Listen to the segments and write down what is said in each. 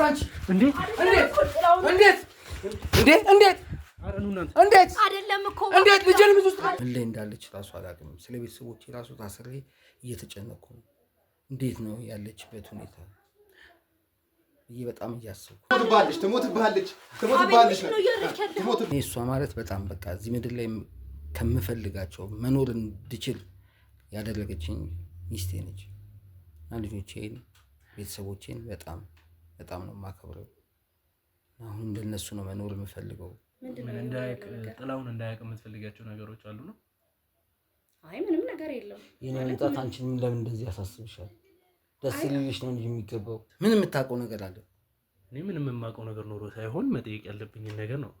አንቺ እንዴት አይደለም እኮ እንዴት ልጅን ብዙ እንዴ እንዳለች ራሱ አላውቅም። ስለ ቤተሰቦቼ ራሱ ታስሬ እየተጨነኩ ነው። እንዴት ነው ያለችበት ሁኔታ በጣም እያሰብኩ ትሞትብሃለች። እሷ ማለት በጣም በቃ እዚህ ምድር ላይ ከምፈልጋቸው መኖር እንድችል ያደረገችኝ ሚስቴ ነች እና ልጆቼን ቤተሰቦቼን በጣም በጣም ነው የማከብረው። አሁን እንደነሱ ነው መኖር የምፈልገው። ምን እንዳይቅ ጥላውን እንዳይቅ የምትፈልጋቸው ነገሮች አሉ ነው? አይ ምንም ነገር የለም። የኔ መምጣት አንቺን ለምን እንደዚህ ያሳስብሻል? ደስ ይልልሽ ነው እንጂ የሚገባው። ምን የምታውቀው ነገር አለ? እኔ ምንም የማውቀው ነገር ኖሮ ሳይሆን መጠየቅ ያለብኝ ነገር ነው።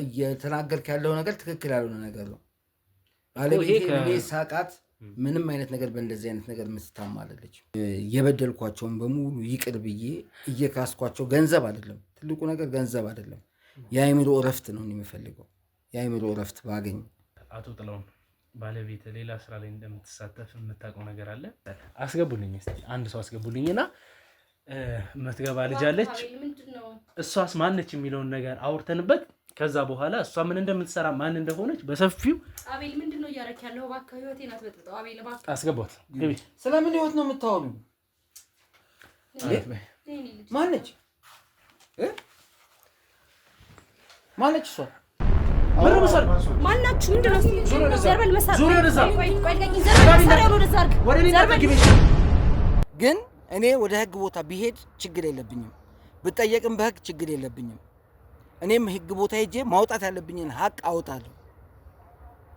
እየተናገርክ ያለው ነገር ትክክል ያልሆነ ነገር ነው። ባለቤቴ ሳቃት ምንም አይነት ነገር በእንደዚህ አይነት ነገር ምትታማለች። የበደልኳቸውን በሙሉ ይቅር ብዬ እየካስኳቸው ገንዘብ አይደለም ትልቁ ነገር ገንዘብ አይደለም፣ የአእምሮ እረፍት ነው የምፈልገው። የአእምሮ እረፍት ባገኝ። አቶ ጥላውን ባለቤት ሌላ ስራ ላይ እንደምትሳተፍ የምታውቀው ነገር አለ? አስገቡልኝ እስቲ አንድ ሰው አስገቡልኝና መትገባ ልጅ አለች። እሷስ ማነች የሚለውን ነገር አውርተንበት ከዛ በኋላ እሷ ምን እንደምትሰራ ማን እንደሆነች በሰፊው አቤል ምንድነው እያረክ ያለው? እባክህ ህይወቴን አትበጥብጠው አቤል እባክህ። አስገባት ግቢ። ስለምን ህይወት ነው የምታወሩኝ? ማነች ማነች እሷ? ማናችሁ ምንድነው? ዘርበል መሳር ግን እኔ ወደ ህግ ቦታ ቢሄድ ችግር የለብኝም፣ ብጠየቅም በህግ ችግር የለብኝም። እኔም ህግ ቦታ ሄጄ ማውጣት ያለብኝን ሀቅ አውጣለሁ፣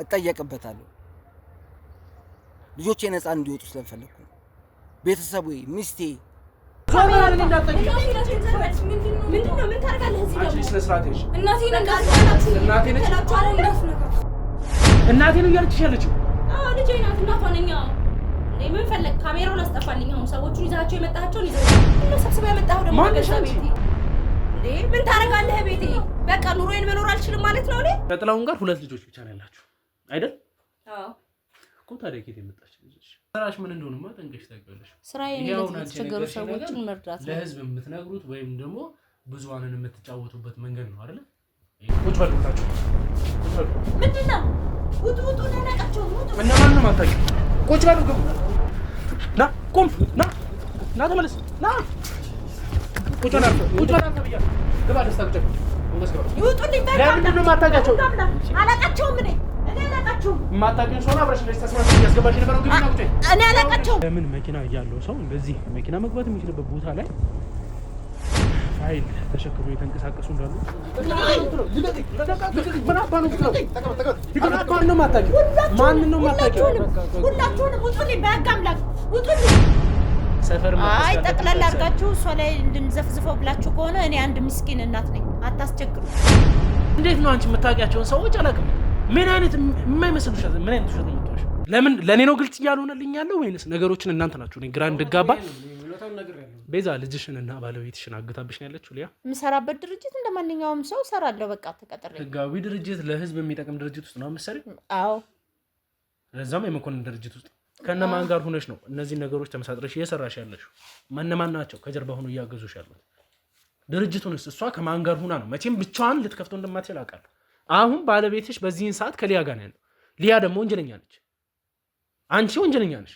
እጠየቅበታለሁ። ልጆቼ ነፃ እንዲወጡ ስለፈለኩ ቤተሰቡ ሚስቴ ምንድነው? ምን ታደርጋለህ እዚህ ደግሞ? እናቴ ነው እያለችሽ ያለችው? አዎ ልጄ ናት። እናቷ ነኝ። ምን ፈለግ? ካሜራውን አስጠፋልኝ። አሁን ሰዎቹን ይዛቸው የመጣሃቸውን ይዘው ሰብስበው ያመጣኸው ደግሞ ማገዛ ቤቴ ምን ታደርጋለህ ቤቴ? በቃ ኑሮዬን መኖር አልችልም ማለት ነው። እኔ ከጥላውን ጋር 2 ልጆች ብቻ ነው ያላችሁ አይደል? አዎ እኮ ታዲያ ከየት የመጣች ልጅ? ስራሽ ምን እንደሆነማ ጠንቀሽ ታውቂያለሽ። ስራዬ የተቸገሩ ሰዎችን መርዳት ነው። ለህዝብ የምትነግሩት ወይም ደግሞ ብዙዋንን የምትጫወቱበት መንገድ ነው አይደል? ቁጭ በሉ ታችሁ ቁጭ በሉ። ምንድነው? ውጡ ነቃቸው ውጡ። እነማን ነው ማታውቂው? ቁጭ በሉ ግቡ። ና ቁም ና ተመለስ ና ቁጭ በሉ ብያለሁ። ግባ ደስታ ቁጭ በሉ። ይውጡልኝ። ለምንድን ነው የማታውቂያቸው? አላውቃቸውም እኔ አላውቃቸውም። የማታውቂውን ሰው አብረሽ እንደዚህ ተስማምተሽ እያስገባሽ የነበረው ግቢ ነው። ቁጭ እኔ አላውቃቸውም። ለምን መኪና እያለው ሰው እንደዚህ መኪና መግባት የሚችልበት ቦታ ላይ ፋይል ተሸክሞ የተንቀሳቀሱ እንዳሉ ምን አባ ነው ብለው ማን ነው የማታውቂው? ማንን ነው የማታውቂው? ሁላችሁንም ውጡልኝ። በህግ አምላክ ውጡልኝ። ሰፈር አይ ጠቅላላ አድርጋችሁ እሷ ላይ እንድንዘፍዝፈው ብላችሁ ከሆነ እኔ አንድ ምስኪን እናት ነኝ። አታስቸግሩ። እንዴት ነው አንቺ የምታውቂያቸውን ሰዎች አላውቅም። ምን አይነት የማይመስልሽ ምን አይነት ውሸት ነው የምትዋሽ? ለምን ለኔ ነው ግልጽ እያልሆነልኝ ያለው ወይንስ ነገሮችን እናንተ ናችሁ? እኔ ግራ እንድጋባ። ቤዛ ልጅሽን እና ባለቤትሽን አግታብሽ ነው ያለችው። ሊያ የምሰራበት ድርጅት እንደማንኛውም ሰው እሰራለሁ። በቃ ተቀጥሬ ህጋዊ ድርጅት ለህዝብ የሚጠቅም ድርጅት ውስጥ ነው የምትሰሪው? አዎ። ለዛም የመኮንን ድርጅት ውስጥ ከነማን ጋር ሆነሽ ነው እነዚህ ነገሮች ተመሳጥረሽ እየሰራሽ ያለሽው? ማነማን ናቸው ከጀርባ ሆኖ እያገዙሽ ያሉት? ድርጅቱንስ እሷ ከማን ጋር ሆና ነው? መቼም ብቻዋን ልትከፍተው እንደማትችል አውቃለሁ። አሁን ባለቤትሽ በዚህን ሰዓት ከሊያ ጋር ነው ያለው። ሊያ ደግሞ ወንጀለኛ ነች፣ አንቺ ወንጀለኛ ነሽ።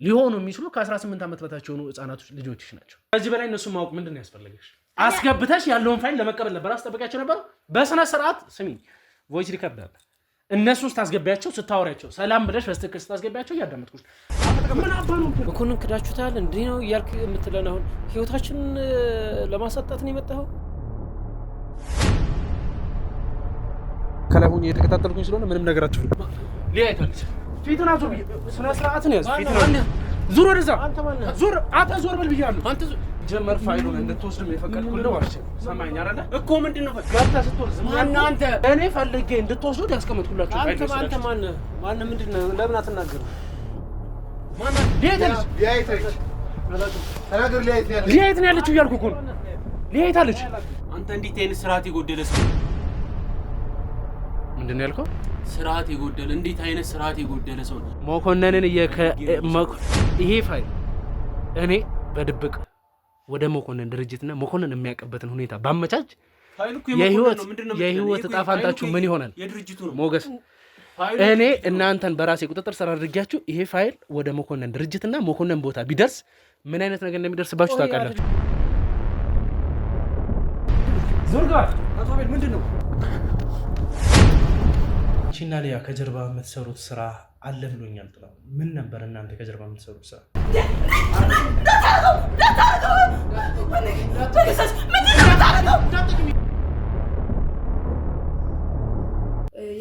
ሊሆኑ የሚችሉ ከ18 ዓመት በታች የሆኑ ህፃናቶች ልጆችሽ ናቸው። ከዚህ በላይ እነሱ ማወቅ ምንድን ነው ያስፈልገሽ? አስገብተሽ ያለውን ፋይል ለመቀበል ነበር አስጠበቂያቸው ነበር። በስነ ስርዓት ስሚኝ፣ ቮይስ ሪከርድ አለ። እነሱን ስታስገቢያቸው ስታወሪያቸው ሰላም ብለሽ በስትክክል ስታስገቢያቸው እያዳመጥኩሽ። ምን አባኑ መኮንን ክዳችሁታል እንዴ ነው እያልክ የምትለን? አሁን ህይወታችን ለማሳጣት ነው የመጣኸው? ከላይ ሆኜ የተከታተልኩኝ ስለሆነ ምንም ነገር አትፈልግ። ሊያ አይታለች። ፊቱን አዙር። ስነ ስርዓትን ያዝ። ፊቱን ዙር፣ ወደዛ ዙር። ዞር በል ብያለሁ። አንተ ጀመር ፋይሉን እንድትወስድም የፈቀድኩልህ ዋልሽ። ሰማኝ አይደለ እኮ? ምንድነው ገብታ ስትወርዝ ማን አንተ? እኔ ፈልጌ እንድትወስዱት ያስቀመጥኩላችሁ ፋይል። አንተ ማን ምንድነው? ለምን አትናገር? ማን ሊያይት ነው ያለችው እያልኩ እኮ ነው። ሊያይት አለች። አንተ እንዴት አይነት ስርዓት የጎደለ ሰው ምንድነው ያልከው? ስርዓት የጎደለ እንዴት አይነት ስርዓት የጎደለ ሰው ነው? መኮንንን ይሄ ፋይል እኔ በድብቅ ወደ መኮንን ድርጅትና መኮንን የሚያቀበትን ሁኔታ ባመቻች የህይወት እጣ ፋንታችሁ ምን ይሆናል? ሞገስ እኔ እናንተን በራሴ ቁጥጥር ስር አድርጊያችሁ ይሄ ፋይል ወደ መኮንን ድርጅትና መኮንን ቦታ ቢደርስ ምን አይነት ነገር እንደሚደርስባችሁ ታውቃላችሁ። ዞርጋ አቶ አቤል ምንድነው? ቺና ሊያ ከጀርባ የምትሰሩት ስራ አለ ብሎኛል። ጥላ ምን ነበር እናንተ ከጀርባ የምትሰሩት ስራ?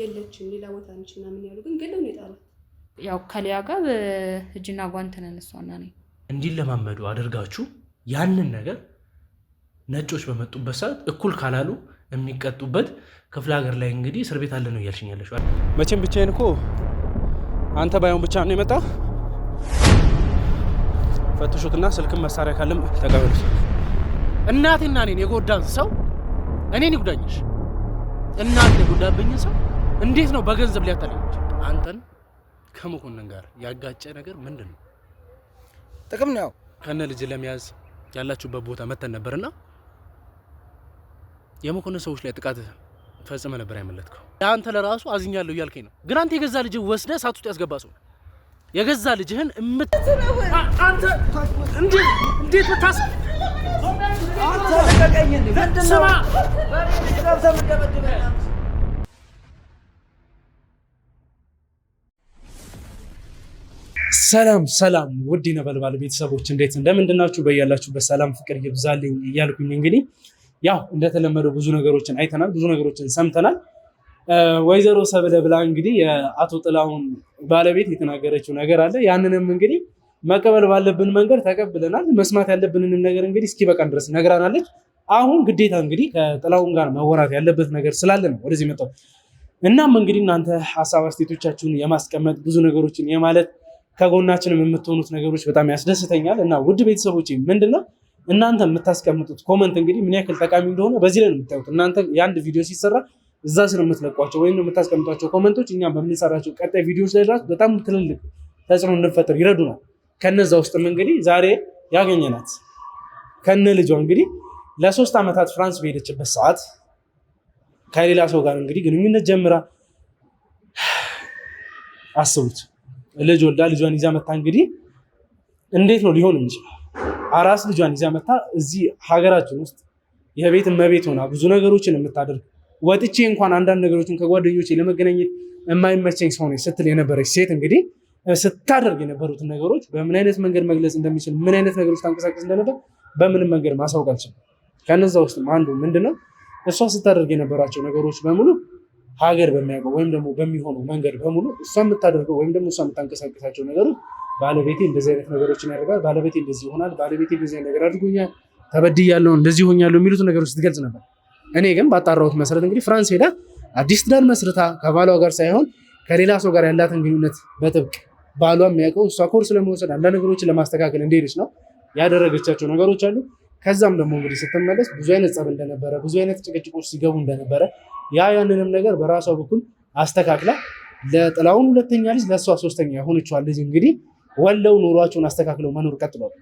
የለችም ሌላ ቦታ ነች ምናምን ያሉ ግን ገለው ነው የጣሉት። ያው ከሊያ ጋር እጅና ጓንት ነን እሷና እኔ እንዲለማመዱ አድርጋችሁ ያንን ነገር ነጮች በመጡበት ሰዓት እኩል ካላሉ የሚቀጡበት ክፍለ ሀገር ላይ እንግዲህ እስር ቤት አለ ነው እያልሽኝ ያለሽ። መቼም ብቻዬን እኮ አንተ ባይሆን ብቻ ነው የመጣ። ፈትሹትና ስልክም መሳሪያ ካለም ተቀበሉት። እናቴና እኔን የጎዳን ሰው እኔን ይጉዳኝሽ። እናቴ የጎዳብኝን ሰው እንዴት ነው በገንዘብ ሊያታልኝ? አንተን ከመኮንን ጋር ያጋጨ ነገር ምንድን ነው? ጥቅም ነው። ከነ ልጅ ለመያዝ ያላችሁበት ቦታ መተን ነበርና የመኮንን ሰዎች ላይ ጥቃት ፈጽመ ነበር ያመለጥከው። አንተ ለራሱ አዝኛለሁ እያልከኝ ነው፣ ግን አንተ የገዛ ልጅህ ወስደህ እሳት ውስጥ ያስገባ ሰው የገዛ ልጅህን አንተ እንዴት ብታስ አንተ ለቀቀኝ እንዴ? ምንድነው? ሰላም ውድ ነበልባል ቤተሰቦች እንዴት እንደምንድናችሁ? በያላችሁበት ሰላም ፍቅር ይብዛልኝ እያልኩኝ እንግዲህ ያው እንደተለመደው ብዙ ነገሮችን አይተናል፣ ብዙ ነገሮችን ሰምተናል። ወይዘሮ ሰብለ ብላ እንግዲህ የአቶ ጥላሁን ባለቤት የተናገረችው ነገር አለ። ያንንም እንግዲህ መቀበል ባለብን መንገድ ተቀብለናል። መስማት ያለብንንም ነገር እንግዲህ እስኪ በቃን ድረስ ነግራናለች። አሁን ግዴታ እንግዲህ ከጥላሁን ጋር መወራት ያለበት ነገር ስላለ ነው ወደዚህ መጣሁ። እናም እንግዲህ እናንተ ሀሳብ አስተያየቶቻችሁን የማስቀመጥ ብዙ ነገሮችን የማለት ከጎናችንም የምትሆኑት ነገሮች በጣም ያስደስተኛል። እና ውድ ቤተሰቦች ምንድነው እናንተ የምታስቀምጡት ኮመንት እንግዲህ ምን ያክል ጠቃሚ እንደሆነ በዚህ ላይ ነው የምታዩት። እናንተ የአንድ ቪዲዮ ሲሰራ እዛ ስር የምትለቋቸው ወይም የምታስቀምጧቸው ኮመንቶች እኛም በምንሰራቸው ቀጣይ ቪዲዮዎች ላይ ራሱ በጣም ትልልቅ ተጽዕኖ እንድንፈጥር ይረዱናል። ከነዛ ውስጥም እንግዲህ ዛሬ ያገኘናት ከነ ልጇ እንግዲህ ለ3 ዓመታት ፍራንስ በሄደችበት ሰዓት ከሌላ ሰው ጋር እንግዲህ ግንኙነት ጀምራ አስቡት ልጅ ወልዳ ልጇን ይዛ መታ እንግዲህ እንዴት ነው ሊሆን የሚችለው? አራስ ልጇን ይዛ መታ እዚህ ሀገራችን ውስጥ የቤት እመቤት ሆና ብዙ ነገሮችን የምታደርግ ወጥቼ እንኳን አንዳንድ ነገሮችን ከጓደኞቼ ለመገናኘት የማይመቸኝ ሰው ነኝ ስትል የነበረች ሴት እንግዲህ ስታደርግ የነበሩትን ነገሮች በምን አይነት መንገድ መግለጽ እንደሚችል ምን አይነት ነገሮች ታንቀሳቀስ እንደነበር በምንም መንገድ ማሳወቅ አልችልም። ከነዛ ውስጥ አንዱ ምንድነው እሷ ስታደርግ የነበራቸው ነገሮች በሙሉ ሀገር በሚያውቀው ወይም ደግሞ በሚሆነው መንገድ በሙሉ እሷ የምታደርገው ወይም ደግሞ እሷ የምታንቀሳቀሳቸው ነገሮች ባለቤቴ እንደዚህ አይነት ነገሮችን ያደርጋል፣ ባለቤቴ እንደዚህ ይሆናል፣ ባለቤቴ እንደዚህ ነገር አድርጎኛል፣ ተበድያለሁ፣ እንደዚህ ሆኛለሁ የሚሉትን ነገሮች ስትገልጽ ነበር። እኔ ግን ባጣራሁት መሰረት እንግዲህ ፍራንስ ሄዳ አዲስ ትዳር መስርታ ከባሏ ጋር ሳይሆን ከሌላ ሰው ጋር ያላትን ግንኙነት በጥብቅ ባሏ የሚያውቀው እሷ ኮርስ ለመውሰድ አንዳንድ ነገሮችን ለማስተካከል እንደሄደች ነው ያደረገቻቸው ነገሮች አሉ። ከዛም ደግሞ እንግዲህ ስትመለስ ብዙ አይነት ጸብ እንደነበረ፣ ብዙ አይነት ጭቅጭቆች ሲገቡ እንደነበረ ያንንም ነገር በራሷ በኩል አስተካክላ ለጥላሁን ሁለተኛ ልጅ ለእሷ ሶስተኛ የሆነችዋን ልጅ እንግዲህ ወለው ኑሯቸውን አስተካክለው መኖር ቀጥሏል።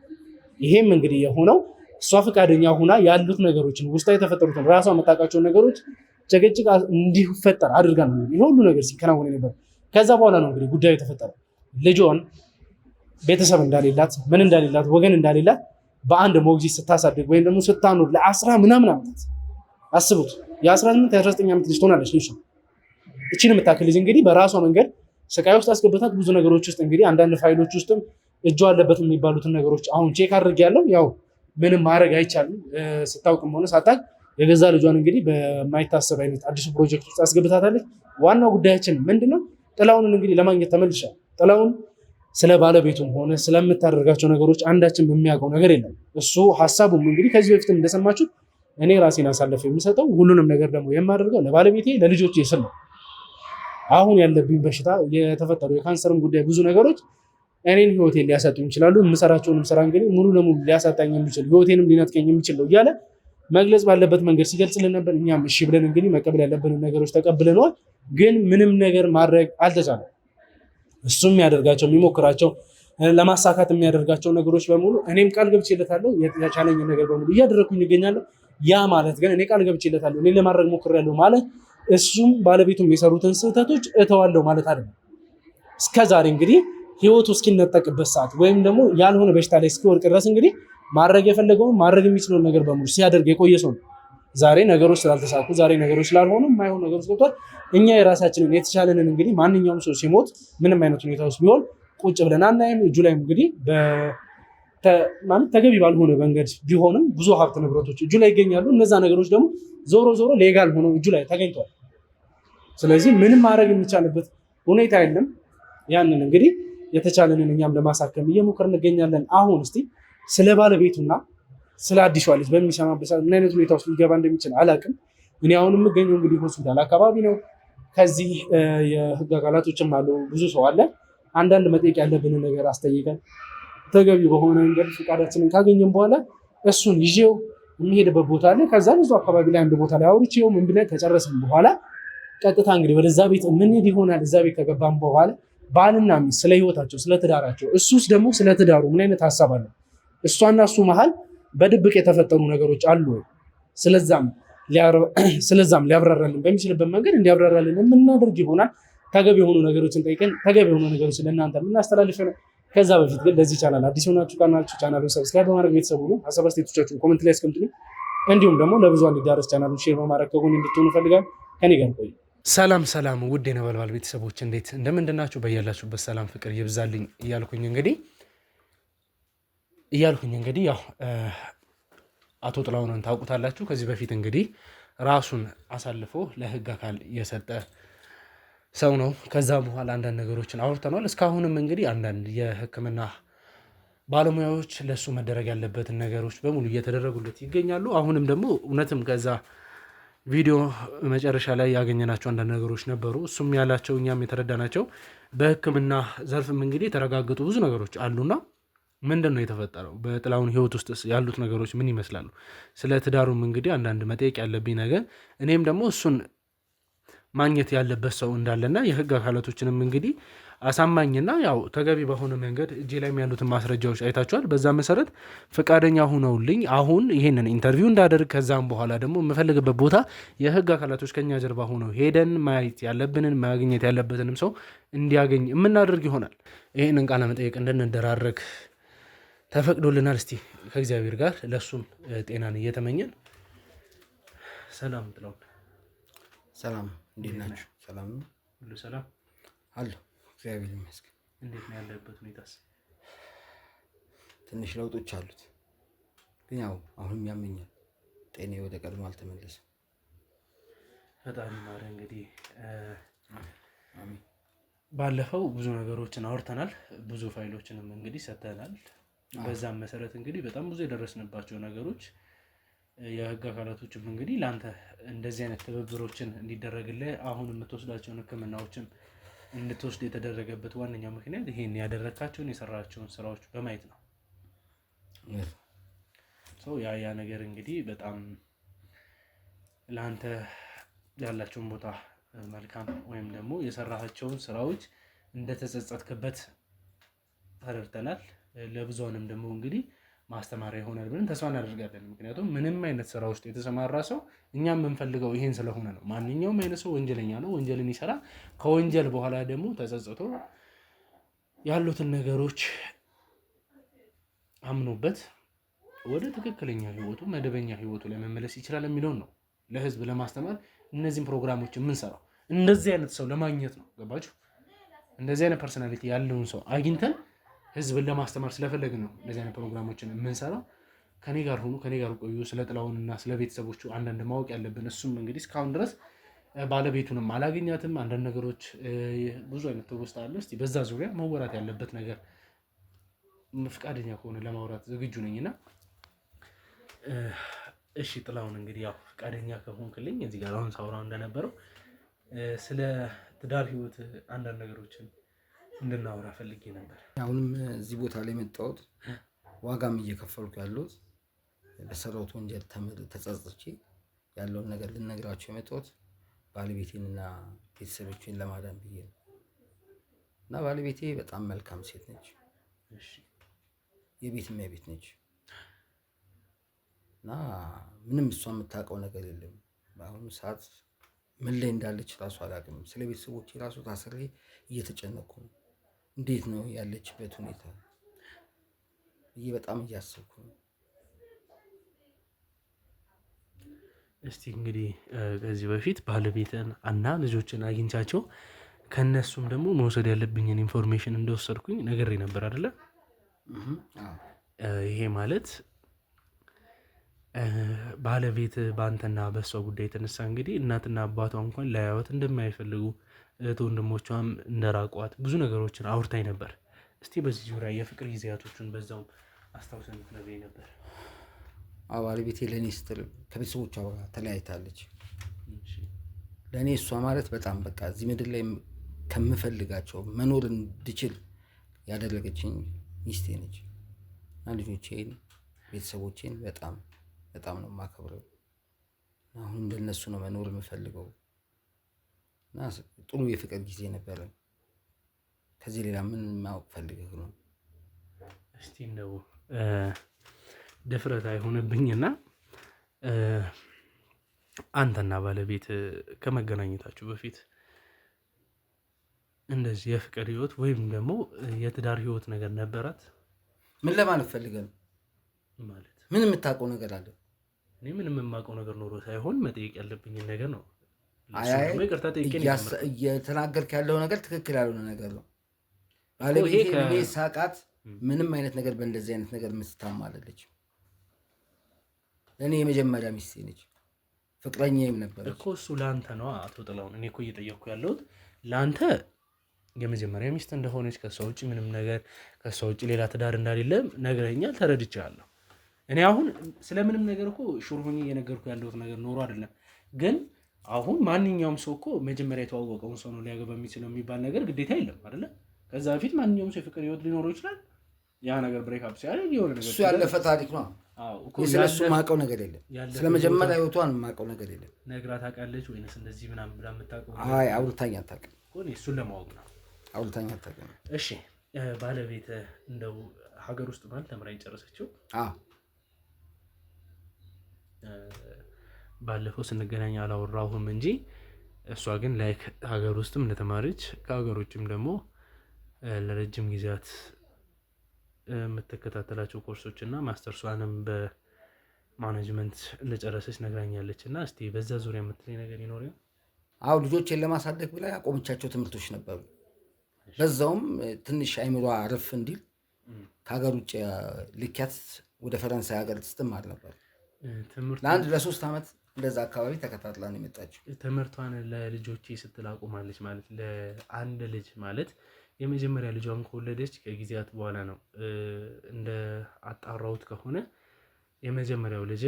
ይሄም እንግዲህ የሆነው እሷ ፈቃደኛ ሁና ያሉት ነገሮችን ውስጣ የተፈጠሩትን ራሷ የምታውቃቸውን ነገሮች ጭቅጭቅ እንዲፈጠር አድርጋ ነው ይሄ ሁሉ ነገር ሲከናወን ነበር። ከዛ በኋላ ነው እንግዲህ ጉዳዩ የተፈጠረው። ልጇን ቤተሰብ እንዳሌላት ምን እንዳሌላት ወገን እንዳሌላት በአንድ ሞግዚት ስታሳድግ ወይም ደግሞ ስታኖር ለ10 ምናምን ዓመታት አስቡት። የ18 የ19 ዓመት ልጅ ትሆናለች። ልጅ እቺን የምታክል ልጅ እንግዲህ በራሷ መንገድ ስቃይ ውስጥ አስገብታት ብዙ ነገሮች ውስጥ እንግዲህ አንዳንድ ፋይሎች ውስጥም እጇ አለበት የሚባሉትን ነገሮች አሁን ቼክ አድርጌያለሁ። ያው ምንም ማድረግ አይቻልም። ስታውቅም ሆነ ሳታውቅ የገዛ ልጇን እንግዲህ በማይታሰብ አይነት አዲሱ ፕሮጀክት ውስጥ አስገብታታለች። ዋናው ጉዳያችን ምንድነው? ጥላሁንን እንግዲህ ለማግኘት ተመልሻል። ጥላሁን ስለ ባለቤቱም ሆነ ስለምታደርጋቸው ነገሮች አንዳችን በሚያውቀው ነገር የለም። እሱ ሀሳቡም እንግዲህ ከዚህ በፊትም እንደሰማችሁት እኔ ራሴን አሳልፌ የምሰጠው ሁሉንም ነገር ደግሞ የማደርገው ለባለቤቴ ለልጆች ስል ነው። አሁን ያለብኝ በሽታ የተፈጠሩ የካንሰርም ጉዳይ ብዙ ነገሮች እኔን ህይወቴን ሊያሳጡኝ ይችላሉ። የምሰራቸውንም ስራ እንግዲህ ሙሉ ለሙሉ ሊያሳጣኝ የሚችል ህይወቴንም ሊነጥቀኝ የሚችል ነው እያለ መግለጽ ባለበት መንገድ ሲገልጽልን ነበር። እኛም እሺ ብለን እንግዲህ መቀበል ያለብንን ነገሮች ተቀብለነዋል። ግን ምንም ነገር ማድረግ አልተቻለም። እሱም የሚያደርጋቸው የሚሞክራቸው ለማሳካት የሚያደርጋቸው ነገሮች በሙሉ እኔም ቃል ገብቼለታለሁ። የተቻለኝ ነገር በሙሉ እያደረኩኝ ይገኛለሁ። ያ ማለት ግን እኔ ቃል ገብቼለታለሁ እኔ ለማድረግ ሞክሬያለሁ ማለት እሱም ባለቤቱም የሰሩትን ስህተቶች እተዋለሁ ማለት አይደለም። እስከዛሬ እንግዲህ ህይወቱ እስኪነጠቅበት ሰዓት ወይም ደግሞ ያልሆነ በሽታ ላይ እስኪወድቅ ድረስ እንግዲህ ማድረግ የፈለገውን ማድረግ የሚችለውን ነገር በሙሉ ሲያደርግ የቆየ ሰው ነው። ዛሬ ነገሮች ስላልተሳኩ ዛሬ ነገሮች ስላልሆኑ የማይሆን ነገሮች ገብቷል። እኛ የራሳችንን የተቻለንን እንግዲህ ማንኛውም ሰው ሲሞት ምንም አይነት ሁኔታ ውስጥ ቢሆን ቁጭ ብለን አናይም። እጁ ላይም እንግዲህ ማለት ተገቢ ባልሆነ መንገድ ቢሆንም ብዙ ሀብት ንብረቶች እጁ ላይ ይገኛሉ። እነዛ ነገሮች ደግሞ ዞሮ ዞሮ ሌጋል ሆኖ እጁ ላይ ተገኝቷል። ስለዚህ ምንም ማድረግ የሚቻልበት ሁኔታ የለም። ያንን እንግዲህ የተቻለንን እኛም ለማሳከም እየሞከር እንገኛለን። አሁን እስቲ ስለ ባለቤቱና ስለ አዲሷ ልጅ በሚሰማበት ምን አይነት ሁኔታ ውስጥ ሊገባ እንደሚችል አላውቅም። እኔ አሁን የምገኘው እንግዲህ ሆስፒታል አካባቢ ነው። ከዚህ የህግ አካላቶችም አሉ፣ ብዙ ሰው አለ። አንዳንድ መጠየቅ ያለብንን ነገር አስጠይቀን ተገቢ በሆነ መንገድ ፈቃዳችንን ካገኘን በኋላ እሱን ይዤው የሚሄድበት ቦታ አለ። ከዛ ብዙ አካባቢ ላይ አንድ ቦታ ላይ አውርቼው ምን ብለን ከጨረስን በኋላ ቀጥታ እንግዲህ ወደዛ ቤት የምንሄድ ይሆናል። እዛ ቤት ከገባን በኋላ ባልና ሚስት ስለ ህይወታቸው፣ ስለ ትዳራቸው፣ እሱስ ደግሞ ስለ ትዳሩ ምን አይነት ሀሳብ አለው፣ እሷና እሱ መሀል በድብቅ የተፈጠሩ ነገሮች አሉ ወይ፣ ስለዛም ሊያብራራልን በሚችልበት መንገድ እንዲያብራራልን የምናደርግ ይሆናል። ተገቢ የሆኑ ነገሮችን ጠይቀን ተገቢ የሆኑ ነገሮች ለእናንተ የምናስተላልፍ ነው። ከዛ በፊት ግን ለዚህ ቻናል አዲስ ሆናችሁ ካናችሁ ቻናሉን ሰብስክራይብ በማድረግ ቤተሰቡ ነው። ሀሳብ አስተያየቶቻችሁን ኮሜንት ላይ አስቀምጡልኝ። እንዲሁም ደግሞ ለብዙሃን እንዲዳረስ ቻናሉን ሼር በማድረግ ከጎን እንድትሆኑ ፈልጋለሁ። ከኔ ጋር ቆዩ። ሰላም ውድ የነበልባል ቤተሰቦች እንዴት እንደምንድናችሁ? በያላችሁበት ሰላም ፍቅር ይብዛልኝ እያልኩኝ እንግዲህ ያው አቶ ጥላሁንን ታውቁታላችሁ። ከዚህ በፊት እንግዲህ ራሱን አሳልፎ ለህግ አካል የሰጠ ሰው ነው። ከዛ በኋላ አንዳንድ ነገሮችን አውርተናል። እስካሁንም እንግዲህ አንዳንድ የሕክምና ባለሙያዎች ለሱ መደረግ ያለበትን ነገሮች በሙሉ እየተደረጉለት ይገኛሉ። አሁንም ደግሞ እውነትም ከዛ ቪዲዮ መጨረሻ ላይ ያገኘናቸው አንዳንድ ነገሮች ነበሩ። እሱም ያላቸው እኛም የተረዳናቸው በሕክምና ዘርፍም እንግዲህ የተረጋገጡ ብዙ ነገሮች አሉና ምንድን ነው የተፈጠረው? በጥላሁን ህይወት ውስጥ ያሉት ነገሮች ምን ይመስላሉ? ስለ ትዳሩም እንግዲህ አንዳንድ መጠየቅ ያለብኝ ነገር እኔም ደግሞ እሱን ማግኘት ያለበት ሰው እንዳለና የህግ አካላቶችንም እንግዲህ አሳማኝና ያው ተገቢ በሆነ መንገድ እጄ ላይም ያሉትን ማስረጃዎች አይታችኋል። በዛ መሰረት ፈቃደኛ ሆነውልኝ አሁን ይሄንን ኢንተርቪው እንዳደርግ ከዛም በኋላ ደግሞ የምፈልግበት ቦታ የህግ አካላቶች ከኛ ጀርባ ሆነው ሄደን ማየት ያለብንን ማግኘት ያለበትንም ሰው እንዲያገኝ የምናደርግ ይሆናል። ይሄንን ቃለ መጠየቅ እንድንደራረግ ተፈቅዶልናል። እስቲ ከእግዚአብሔር ጋር ለሱም ጤናን እየተመኘን ሰላም ጥላሁን። ሰላም፣ እንዴት ናችሁ? ሰላም ነው? ሁሉ ሰላም አለ፣ እግዚአብሔር ይመስገን። እንዴት ነው ያለበት ሁኔታስ? ትንሽ ለውጦች አሉት፣ ግን ያው አሁንም ያመኛል። ጤናዬ ወደ ቀድሞ አልተመለሰም። ፈጣሪ ማረ። እንግዲህ ባለፈው ብዙ ነገሮችን አውርተናል፣ ብዙ ፋይሎችንም እንግዲህ ሰጥተናል። በዛም መሰረት እንግዲህ በጣም ብዙ የደረስንባቸው ነገሮች የህግ አካላቶችም እንግዲህ ለአንተ እንደዚህ አይነት ትብብሮችን እንዲደረግልህ አሁን የምትወስዳቸውን ሕክምናዎችም እንድትወስድ የተደረገበት ዋነኛው ምክንያት ይሄን ያደረግካቸውን የሰራቸውን ስራዎች በማየት ነው። ያ ነገር እንግዲህ በጣም ለአንተ ያላቸውን ቦታ መልካም ወይም ደግሞ የሰራቸውን ስራዎች እንደተጸጸትክበት ተረድተናል። ለብዙንም ደግሞ እንግዲህ ማስተማሪያ ይሆናል ብለን ተስፋ እናደርጋለን። ምክንያቱም ምንም አይነት ስራ ውስጥ የተሰማራ ሰው እኛም የምንፈልገው ይሄን ስለሆነ ነው። ማንኛውም አይነት ሰው ወንጀለኛ ነው፣ ወንጀልን ይሰራል። ከወንጀል በኋላ ደግሞ ተጸጽቶ ያሉትን ነገሮች አምኖበት ወደ ትክክለኛ ህይወቱ መደበኛ ህይወቱ ላይ መመለስ ይችላል የሚለውን ነው ለህዝብ ለማስተማር እነዚህን ፕሮግራሞች የምንሰራው። እንደዚህ አይነት ሰው ለማግኘት ነው። ገባችሁ? እንደዚህ አይነት ፐርሰናሊቲ ያለውን ሰው አግኝተን ህዝብን ለማስተማር ስለፈለግን ነው እንደዚህ አይነት ፕሮግራሞችን የምንሰራው። ከኔ ጋር ሆኑ፣ ከኔ ጋር ቆዩ። ስለ ጥላሁንና ስለ ቤተሰቦቹ አንዳንድ ማወቅ ያለብን እሱም እንግዲህ እስካሁን ድረስ ባለቤቱንም አላገኛትም። አንዳንድ ነገሮች ብዙ አይነት ትውስታ አለ። እስቲ በዛ ዙሪያ መወራት ያለበት ነገር ፈቃደኛ ከሆነ ለማውራት ዝግጁ ነኝና እሺ ጥላሁን፣ እንግዲህ ያው ፈቃደኛ ከሆንክልኝ እዚህ ጋር አሁን ሳውራው እንደነበረው ስለ ትዳር ህይወት አንዳንድ ነገሮችን እንድናወራ ፈልጌ ነበር። አሁንም እዚህ ቦታ ላይ መጣሁት ዋጋም እየከፈልኩ ያለሁት በሰራሁት ወንጀል ተጸጽቼ ያለውን ነገር ልነግራቸው የመጣሁት ባለቤቴንና ቤተሰቦቼን ለማዳን ብዬ ነው። እና ባለቤቴ በጣም መልካም ሴት ነች። የቤትም የቤት ነች እና ምንም እሷ የምታውቀው ነገር የለም። በአሁኑ ሰዓት ምን ላይ እንዳለች ራሱ አላውቅም። ስለ ቤተሰቦቼ ራሱ ታስሬ እየተጨነኩ ነው። እንዴት ነው ያለችበት ሁኔታ ብዬ በጣም እያሰብኩ ነው። እስቲ እንግዲህ ከዚህ በፊት ባለቤትን እና ልጆችን አግኝቻቸው ከነሱም ደግሞ መውሰድ ያለብኝን ኢንፎርሜሽን እንደወሰድኩኝ ነግሬ ነበር አይደለ? ይሄ ማለት ባለቤት በአንተና በእሷ ጉዳይ የተነሳ እንግዲህ እናትና አባቷ እንኳን ላያወት እንደማይፈልጉ እህት ወንድሞቿም እንደራቋት ብዙ ነገሮችን አውርታኝ ነበር። እስቲ በዚህ ዙሪያ የፍቅር ጊዜያቶችን በዛውም አስታውሰን ትነግረኝ ነበር። ባለቤቴ ለእኔ ስትል ከቤተሰቦቿ ተለያይታለች። ለእኔ እሷ ማለት በጣም በቃ እዚህ ምድር ላይ ከምፈልጋቸው መኖር እንድችል ያደረገችኝ ሚስቴ ነች እና ልጆቼን ቤተሰቦቼን በጣም በጣም ነው የማከብረው። አሁን እንደነሱ ነው መኖር የምፈልገው እና ጥሩ የፍቅር ጊዜ ነበረን። ከዚህ ሌላ ምን ማወቅ ፈልገህ ነው? እስቲ እንደው ድፍረት አይሆንብኝና አንተና ባለቤት ከመገናኘታችሁ በፊት እንደዚህ የፍቅር ህይወት ወይም ደግሞ የትዳር ህይወት ነገር ነበራት? ምን ለማለት ፈልገህ ነው? ማለት ምን የምታውቀው ነገር አለ? እኔ ምንም የማውቀው ነገር ኖሮ ሳይሆን መጠየቅ ያለብኝን ነገር ነው። እየተናገርክ ያለው ነገር ትክክል ያልሆነ ነገር ነው። ባለቤቴ ሳቃት ምንም አይነት ነገር በእንደዚህ አይነት ነገር የምትታማ አይደለችም። ለእኔ የመጀመሪያ ሚስቴ ነች፣ ፍቅረኛዬም ነበረች እኮ። እሱ ለአንተ ነው አቶ ጥላሁን። እኔ እኮ እየጠየቅኩ ያለሁት ለአንተ የመጀመሪያ ሚስት እንደሆነች፣ ከሷ ውጭ ምንም ነገር ከሷ ውጭ ሌላ ትዳር እንዳሌለ ነግረኸኛል፣ ተረድቻለሁ። እኔ አሁን ስለምንም ነገር እኮ ሹር ሆኜ እየነገርኩ ያለሁት ነገር ኖሮ አይደለም። ግን አሁን ማንኛውም ሰው እኮ መጀመሪያ የተዋወቀውን ሰው ነው ሊያገባ የሚችለው የሚባል ነገር ግዴታ የለም አይደለ? ከዛ በፊት ማንኛውም ሰው የፍቅር ህይወት ሊኖረው ይችላል። ያ ነገር ብሬክ አፕ ሲያደርግ የሆነ ነገር እሱ ያለፈ ታሪክ ነው። ስለሱ የማውቀው ነገር የለም። ስለመጀመሪያ ህይወቷን የማውቀው ነገር የለም። ነግራ ታውቃለች ወይንስ እንደዚህ ምናምን ብላ የምታውቀው? አይ አውርታኝ አታውቅም። እሱን ለማወቅ ነው። አውርታኝ አታውቅም። እሺ ባለቤት እንደው ሀገር ውስጥ ማለት ተምራኝ ጨረሰችው? ባለፈው ስንገናኝ አላወራሁም እንጂ እሷ ግን ላይክ ሀገር ውስጥም እንደተማረች ከሀገር ውጭም ደግሞ ለረጅም ጊዜያት የምትከታተላቸው ኮርሶች እና ማስተርሷንም በማኔጅመንት እንደጨረሰች ነግራኛለች። እና እስቲ በዛ ዙሪያ የምትለኝ ነገር ይኖር? ልጆቼን ለማሳደግ ብላ ያቆመቻቸው ትምህርቶች ነበሩ። በዛውም ትንሽ አይምሯ አረፍ እንዲል ከሀገር ውጭ ልኪያት ወደ ፈረንሳይ ሀገር ስትማር ነበር። ለአንድ ለ3 ዓመት እንደዛ አካባቢ ተከታትላ ነው የመጣችው። ትምህርቷን ለልጆቼ ስትል አቁማለች ማለት ለአንድ ልጅ ማለት የመጀመሪያ ልጇን ከወለደች ከጊዜያት በኋላ ነው። እንደ አጣራሁት ከሆነ የመጀመሪያው ልጅ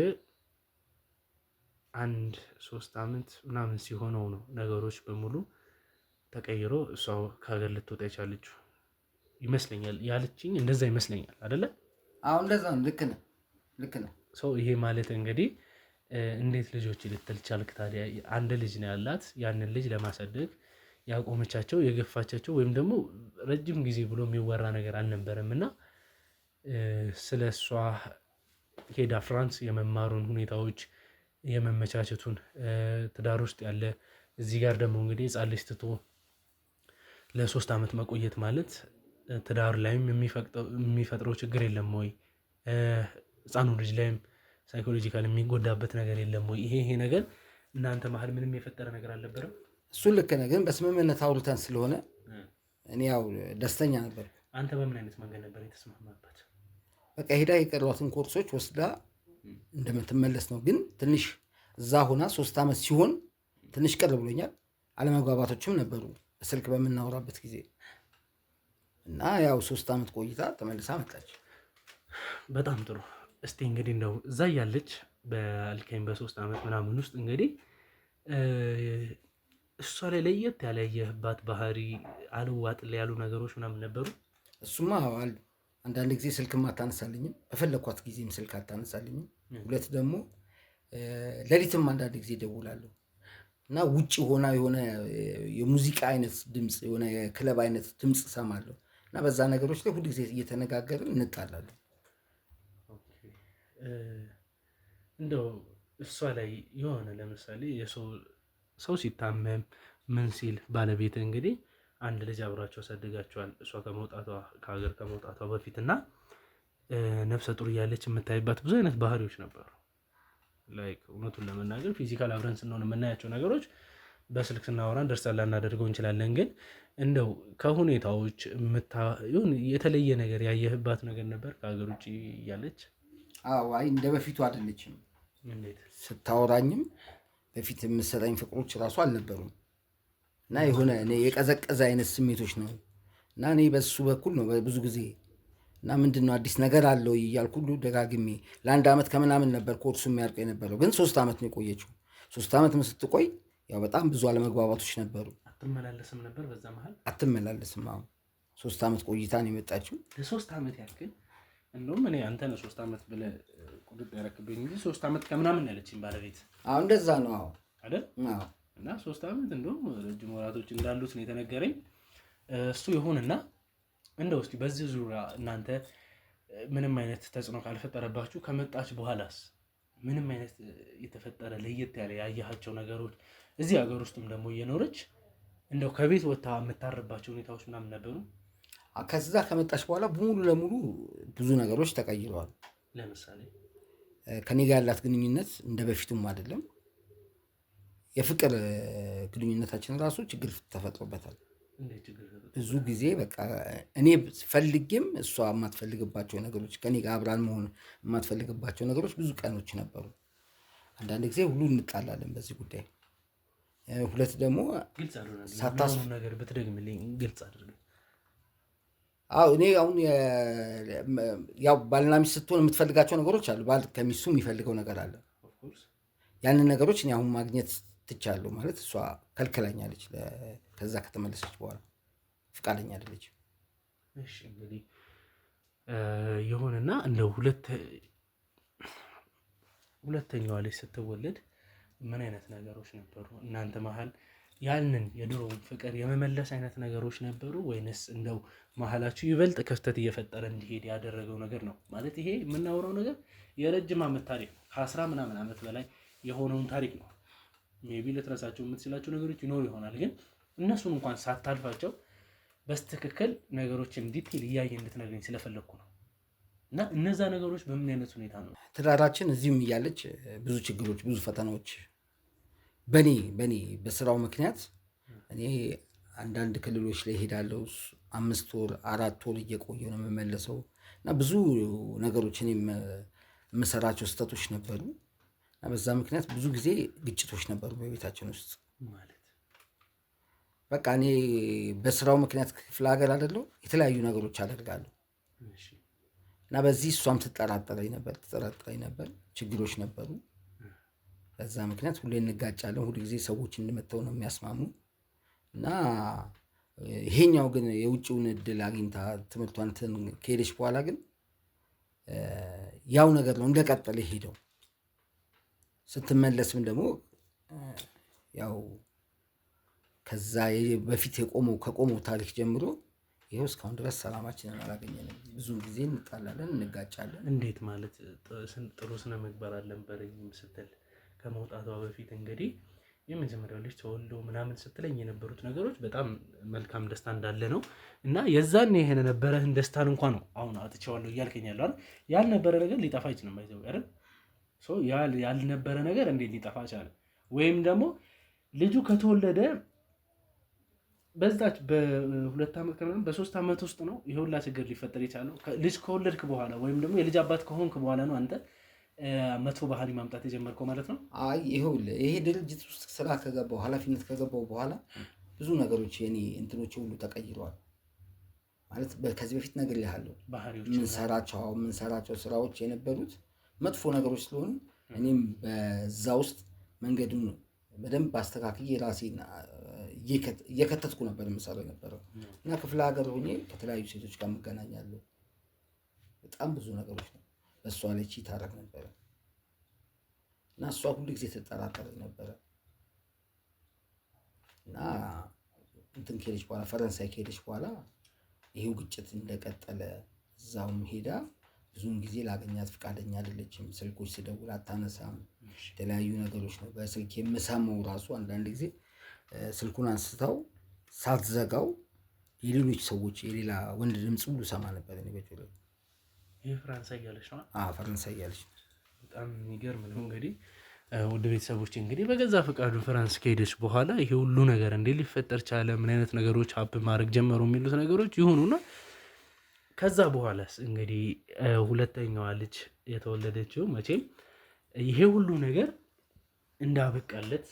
1-3 ዓመት ምናምን ሲሆነው ነው ነገሮች በሙሉ ተቀይሮ እሷ ከሀገር ልትወጣ የቻለችው ይመስለኛል። ያለችኝ እንደዛ ይመስለኛል አይደለ? እንደዛ ነው። ልክ ነህ። ሰው ይሄ ማለት እንግዲህ እንዴት ልጆች ልትል ቻልክ ታዲያ? አንድ ልጅ ነው ያላት። ያንን ልጅ ለማሳደግ ያቆመቻቸው የገፋቻቸው ወይም ደግሞ ረጅም ጊዜ ብሎ የሚወራ ነገር አልነበረም እና ስለ እሷ ሄዳ ፍራንስ የመማሩን ሁኔታዎች የመመቻቸቱን ትዳር ውስጥ ያለ እዚህ ጋር ደግሞ እንግዲህ ሕፃን ልጅ ትቶ ለ3 ዓመት መቆየት ማለት ትዳር ላይም የሚፈጥረው ችግር የለም ወይ? ሕፃኑ ልጅ ላይም ሳይኮሎጂካል የሚጎዳበት ነገር የለም ወይ? ይሄ ነገር እናንተ መሀል ምንም የፈጠረ ነገር አልነበረም? እሱን ልክ ነህ፣ ግን በስምምነት አውርተን ስለሆነ እኔ ደስተኛ ነበር። አንተ በምን አይነት መንገድ ነበር የተስማማበት? በቃ ሄዳ የቀሯትን ኮርሶች ወስዳ እንደምትመለስ ነው። ግን ትንሽ እዛ ሆና 3 ዓመት ሲሆን ትንሽ ቅር ብሎኛል። አለመግባባቶችም ነበሩ በስልክ በምናወራበት ጊዜ እና 3 ዓመት ቆይታ ተመልሳ መጣች። በጣም ጥሩ። እስቲ እንግዲህ እንደው እዛ ያለች በአልከኝ በ3 ዓመት ምናምን ውስጥ እንግዲህ እሷ ላይ ለየት ያለ የህባት ባህሪ አልዋጥል ያሉ ነገሮች ምናምን ነበሩ? እሱማ አንዳንድ ጊዜ ስልክም አታነሳልኝም፣ በፈለኳት ጊዜም ስልክ አታነሳልኝም። 2 ደግሞ ሌሊትም አንዳንድ ጊዜ ደውላለሁ እና ውጭ ሆና የሆነ የሙዚቃ አይነት ድምፅ የሆነ የክለብ አይነት ድምፅ ሰማለሁ እና እና በዛ ነገሮች ላይ ሁልጊዜ እየተነጋገርን እንጣላለን። እንደው እሷ ላይ የሆነ ለምሳሌ ሰው ሲታመም ምን ሲል ባለቤት እንግዲህ አንድ ልጅ አብሯቸው አሳድጋቸዋል። እሷ ከሀገር ከመውጣቷ በፊት እና ነፍሰ ጡር እያለች የምታይባት ብዙ አይነት ባህሪዎች ነበሩ። ላይክ እውነቱን ለመናገር ፊዚካል አብረን ስንሆን የምናያቸው ነገሮች በስልክ ስናወራ ደርሰን ላናደርገው እንችላለን። ግን እንደው ከሁኔታዎች የተለየ ነገር ያየህባት ነገር ነበር ከሀገር ውጭ እያለች? አይ እንደ በፊቱ አይደለችም። ስታወራኝም በፊት የምትሰጠኝ ፍቅሮች እራሱ አልነበሩም እና የሆነ እኔ የቀዘቀዘ አይነት ስሜቶች ነው እና እኔ በሱ በኩል ነው ብዙ ጊዜ እና ምንድነው አዲስ ነገር አለው እያልኩ ሁሉ ደጋግሜ ለ1 ዓመት ከምናምን ነበር ኮርሱ የሚያልቀው የነበረው፣ ግን 3 ዓመት ነው የቆየችው። 3 ዓመት ስትቆይ ያው በጣም ብዙ አለመግባባቶች ነበሩ። አትመላለስም ነበር በዛ መሀል? አትመላለስም። አሁን 3 ዓመት ቆይታ ነው የመጣችው። ለ3 ዓመት ያክል እንደውም እኔ አንተ ነው 3 ዓመት ብለህ ቁርጥ ያረክብኝ እንጂ 3 ዓመት ከምናምን ያለችኝ ባለቤት። አዎ እንደዛ ነው። አዎ አይደል? አዎ። እና 3 ዓመት እንደውም ረጅም ወራቶች እንዳሉት ነው የተነገረኝ። እሱ ይሁንና እንደው እስቲ በዚህ ዙሪያ እናንተ ምንም አይነት ተጽዕኖ ካልፈጠረባችሁ ከመጣች በኋላስ ምንም አይነት የተፈጠረ ለየት ያለ ያያቸው ነገሮች እዚህ ሀገር ውስጥም ደግሞ እየኖረች እንደው ከቤት ወጥታ የምታርባቸው ሁኔታዎች ምናምን ነበሩ? ከዛ ከመጣች በኋላ ሙሉ ለሙሉ ብዙ ነገሮች ተቀይረዋል። ለምሳሌ ከኔ ጋር ያላት ግንኙነት እንደ በፊቱም አይደለም። የፍቅር ግንኙነታችን ራሱ ችግር ተፈጥሮበታል። ብዙ ጊዜ በቃ እኔ ፈልጌም እሷ የማትፈልግባቸው ነገሮች፣ ከኔ ጋር አብራን መሆን የማትፈልግባቸው ነገሮች ብዙ ቀኖች ነበሩ። አንዳንድ ጊዜ ሁሉ እንጣላለን በዚህ ጉዳይ። ሁለት ደግሞ ሳታስብ ነገር ብትደግምልኝ ግልጽ አድርገኝ። አዎ እኔ አሁን ያው ባልና ሚስት ስትሆን የምትፈልጋቸው ነገሮች አሉ። ባል ከሚስቱ የሚፈልገው ነገር አለ። ያንን ነገሮች እኔ አሁን ማግኘት ትቻለሁ ማለት እሷ ከልክላኛለች። ከዛ ከተመለሰች በኋላ ፍቃደኛ አይደለች። እሺ እንግዲህ ይሁንና እንደ ሁለተኛዋ ልጅ ስትወለድ ምን አይነት ነገሮች ነበሩ እናንተ መሀል? ያንን የድሮውን ፍቅር የመመለስ አይነት ነገሮች ነበሩ ወይንስ እንደው መሀላችሁ ይበልጥ ክፍተት እየፈጠረ እንዲሄድ ያደረገው ነገር ነው? ማለት ይሄ የምናወራው ነገር የረጅም ዓመት ታሪክ ነው። ከ10 ምናምን ዓመት በላይ የሆነውን ታሪክ ነው። ሜቢ ልትረሳቸው የምትችላቸው ነገሮች ይኖሩ ይሆናል፣ ግን እነሱን እንኳን ሳታልፋቸው በስትክክል ነገሮችን ዲቴል እያየ እንድትነግረኝ ስለፈለግኩ ነው። እና እነዛ ነገሮች በምን አይነት ሁኔታ ነው? ትዳራችን እዚህም እያለች ብዙ ችግሮች፣ ብዙ ፈተናዎች በኔ በስራው ምክንያት እኔ አንዳንድ ክልሎች ላይ ሄዳለሁ። 5 ወር 4 ወር እየቆየሁ ነው የምመለሰው እና ብዙ ነገሮች እኔ የምሰራቸው ስህተቶች ነበሩ እና በዛ ምክንያት ብዙ ጊዜ ግጭቶች ነበሩ በቤታችን ውስጥ። ማለት በቃ እኔ በስራው ምክንያት ክፍለ ሀገር አይደለሁ፣ የተለያዩ ነገሮች አደርጋለሁ እና በዚህ እሷም ትጠራጠረኝ ነበር። ችግሮች ነበሩ። በዛ ምክንያት ሁሌ እንጋጫለን። ሁሉ ጊዜ ሰዎች እንድመተው ነው የሚያስማሙ እና ይሄኛው ግን የውጭውን እድል አግኝታ ትምህርቷን ከሄደች በኋላ ግን ያው ነገር ነው እንደቀጠለ ሄደው ስትመለስም ደግሞ ያው ከዛ በፊት ከቆመው ታሪክ ጀምሮ ይኸው እስካሁን ድረስ ሰላማችንን አላገኘንም። ብዙ ጊዜ እንጣላለን፣ እንጋጫለን። እንዴት ማለት ጥሩ ስነ ምግባር አልነበረኝም ስትል ከመውጣቷ በፊት እንግዲህ የመጀመሪያው ልጅ ተወልዶ ምናምን ስትለኝ የነበሩት ነገሮች በጣም መልካም ደስታ እንዳለ ነው እና የዛን ይሄን ነበረህን ደስታን እንኳን ነው አሁን አጥቼዋለሁ እያልከኝ ያለው አይደል? ያልነበረ ነገር ሊጠፋ አይችልም አይዘው አይደል? ያልነበረ ነገር እንዴት ሊጠፋ ቻለ? ወይም ደግሞ ልጁ ከተወለደ በዛች በ2 ዓመት ከምናምን በ3 ዓመት ውስጥ ነው ይሄ ሁላ ችግር ሊፈጠር የቻለው። ልጅ ከወለድክ በኋላ ወይም ደግሞ የልጅ አባት ከሆንክ በኋላ ነው አንተ መጥፎ ባህሪ ማምጣት የጀመርከው ማለት ነው። አይ ይኸውልህ ይሄ ድርጅት ውስጥ ስራ ከገባው ኃላፊነት ከገባው በኋላ ብዙ ነገሮች የኔ እንትኖች ሁሉ ተቀይረዋል። ማለት ከዚህ በፊት ነግሬሃለሁ፣ የምንሰራቸው ስራዎች የነበሩት መጥፎ ነገሮች ስለሆኑ እኔም በዛ ውስጥ መንገዱን በደንብ አስተካክዬ ራሴን እየከተትኩ ነበር የምሰራው የነበረው እና ክፍለ ሀገር ሆኜ ከተለያዩ ሴቶች ጋር እገናኛለሁ። በጣም ብዙ ነገሮች ነው። በእሷ ላይ ቺት አደረግ ነበረ እና እሷ ሁሉ ጊዜ ትጠራጠረኝ ነበረ እና እንትን ከሄደች በኋላ ፈረንሳይ ከሄደች በኋላ ይሄው ግጭት እንደቀጠለ እዛውም ሄዳ ብዙውን ጊዜ ላገኛት ፈቃደኛ አይደለችም። ስልኮች ስደውል አታነሳም። የተለያዩ ነገሮች ነው በስልክ የምሰማው። ራሱ አንዳንድ ጊዜ ስልኩን አንስተው ሳትዘጋው የሌሎች ሰዎች የሌላ ወንድ ድምፅ ሁሉ ሰማ ነበር። እኔ በጆሮ ይሄ ፈረንሳይ ያለች ነው። ፈረንሳይ ያለች በጣም የሚገርም ነው። እንግዲህ ወደ ቤተሰቦች እንግዲህ በገዛ ፈቃዱ ፍራንስ ከሄደች በኋላ ይሄ ሁሉ ነገር እንዴት ሊፈጠር ቻለ? ምን አይነት ነገሮች ሀብ ማድረግ ጀመሩ? የሚሉት ነገሮች ይሁኑና ከዛ በኋላስ እንግዲህ ሁለተኛዋ ልጅ የተወለደችው መቼም ይሄ ሁሉ ነገር እንዳበቃለት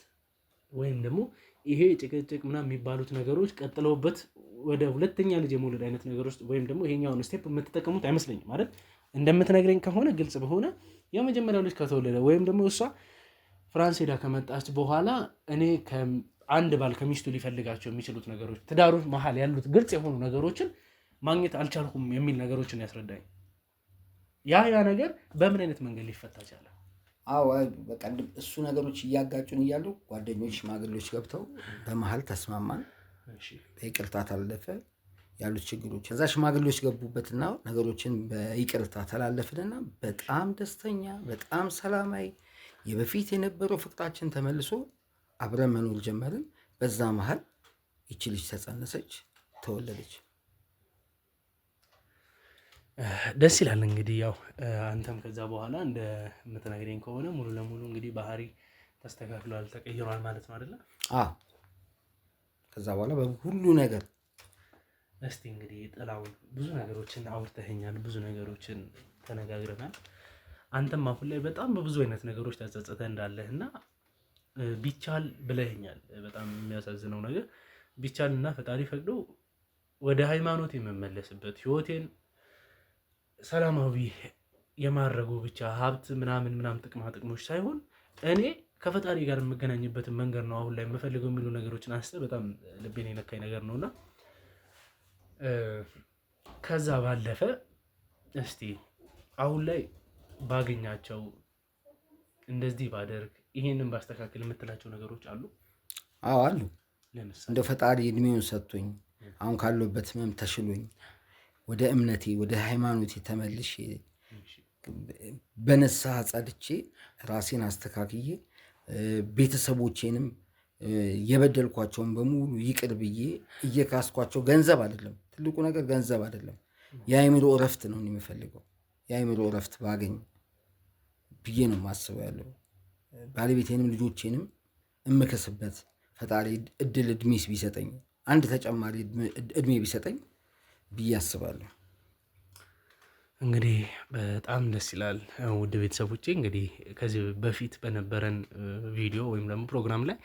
ወይም ደግሞ ይሄ ጭቅጭቅ ምናምን የሚባሉት ነገሮች ቀጥለውበት ወደ ሁለተኛ ልጅ የመውለድ አይነት ነገሮች ወይም ደግሞ ይሄኛውን ስቴፕ የምትጠቀሙት አይመስለኝም ማለት እንደምትነግረኝ ከሆነ ግልጽ በሆነ የመጀመሪያው ልጅ ከተወለደ ወይም ደግሞ እሷ ፍራንስ ሄዳ ከመጣች በኋላ እኔ አንድ ባል ከሚስቱ ሊፈልጋቸው የሚችሉት ነገሮች ትዳሮች መሀል ያሉት ግልጽ የሆኑ ነገሮችን ማግኘት አልቻልኩም የሚል ነገሮችን ያስረዳኝ። ያ ነገር በምን አይነት መንገድ ሊፈታ ቻለ? በቃ እሱ ነገሮች እያጋጩን እያሉ ጓደኞች ሽማግሌዎች ገብተው በመሀል ተስማማን። በይቅርታ ታለፈ ያሉት ችግሮች። ከዛ ሽማግሌዎች ገቡበትና ነገሮችን በይቅርታ ተላለፍንና በጣም ደስተኛ በጣም ሰላማዊ የበፊት የነበረው ፍቅራችን ተመልሶ አብረን መኖር ጀመርን። በዛ መሀል ይቺ ልጅ ተጸነሰች፣ ተወለደች። ደስ ይላል። እንግዲህ ያው አንተም ከዛ በኋላ እንደምትነግረኝ ከሆነ ሙሉ ለሙሉ እንግዲህ ባህሪ ተስተካክሏል፣ ተቀይሯል ማለት ነው አይደለ? ከዛ በኋላ በሁሉ ነገር እስቲ እንግዲህ ጥላውን ብዙ ነገሮችን አውርተኸኛል፣ ብዙ ነገሮችን ተነጋግረናል። አንተም አሁን ላይ በጣም በብዙ አይነት ነገሮች ተጸጸተ እንዳለህ እና ቢቻል ብለኸኛል። በጣም የሚያሳዝነው ነገር ቢቻልና ፈጣሪ ፈቅዶ ወደ ሃይማኖት የመመለስበት ህይወቴን ሰላማዊ የማድረጉ ብቻ ሀብት ምናምን ጥቅማ ጥቅሞች ሳይሆን እኔ ከፈጣሪ ጋር የምገናኝበትን መንገድ ነው አሁን ላይ የምፈልገው የሚሉ ነገሮችን አንስተ በጣም ልቤን የነካኝ ነገር ነውና ከዛ ባለፈ እስቲ አሁን ላይ ባገኛቸው እንደዚህ ባደርግ ይሄንን ባስተካክል የምትላቸው ነገሮች አሉ? አሉ። እንደ ፈጣሪ እድሜውን ሰጥቶኝ አሁን ካለበት ህመም ተሽሎኝ ወደ እምነቴ ወደ ሃይማኖቴ ተመልሼ በንስሐ ጸድቼ ራሴን አስተካክዬ ቤተሰቦቼንም የበደልኳቸውን በሙሉ ይቅር ብዬ እየካስኳቸው ገንዘብ አይደለም ትልቁ ነገር ገንዘብ አይደለም፣ የአእምሮ እረፍት ነው የሚፈልገው። የአእምሮ እረፍት ባገኝ ብዬ ነው ማስበው ያለው። ባለቤቴንም ልጆቼንም እምከስበት ፈጣሪ እድሜ ቢሰጠኝ አንድ ተጨማሪ እድሜ ቢሰጠኝ ብዬ አስባለሁ። እንግዲህ በጣም ደስ ይላል። ውድ ቤተሰቦቼ እንግዲህ ከዚህ በፊት በነበረን ቪዲዮ ወይም ደግሞ ፕሮግራም ላይ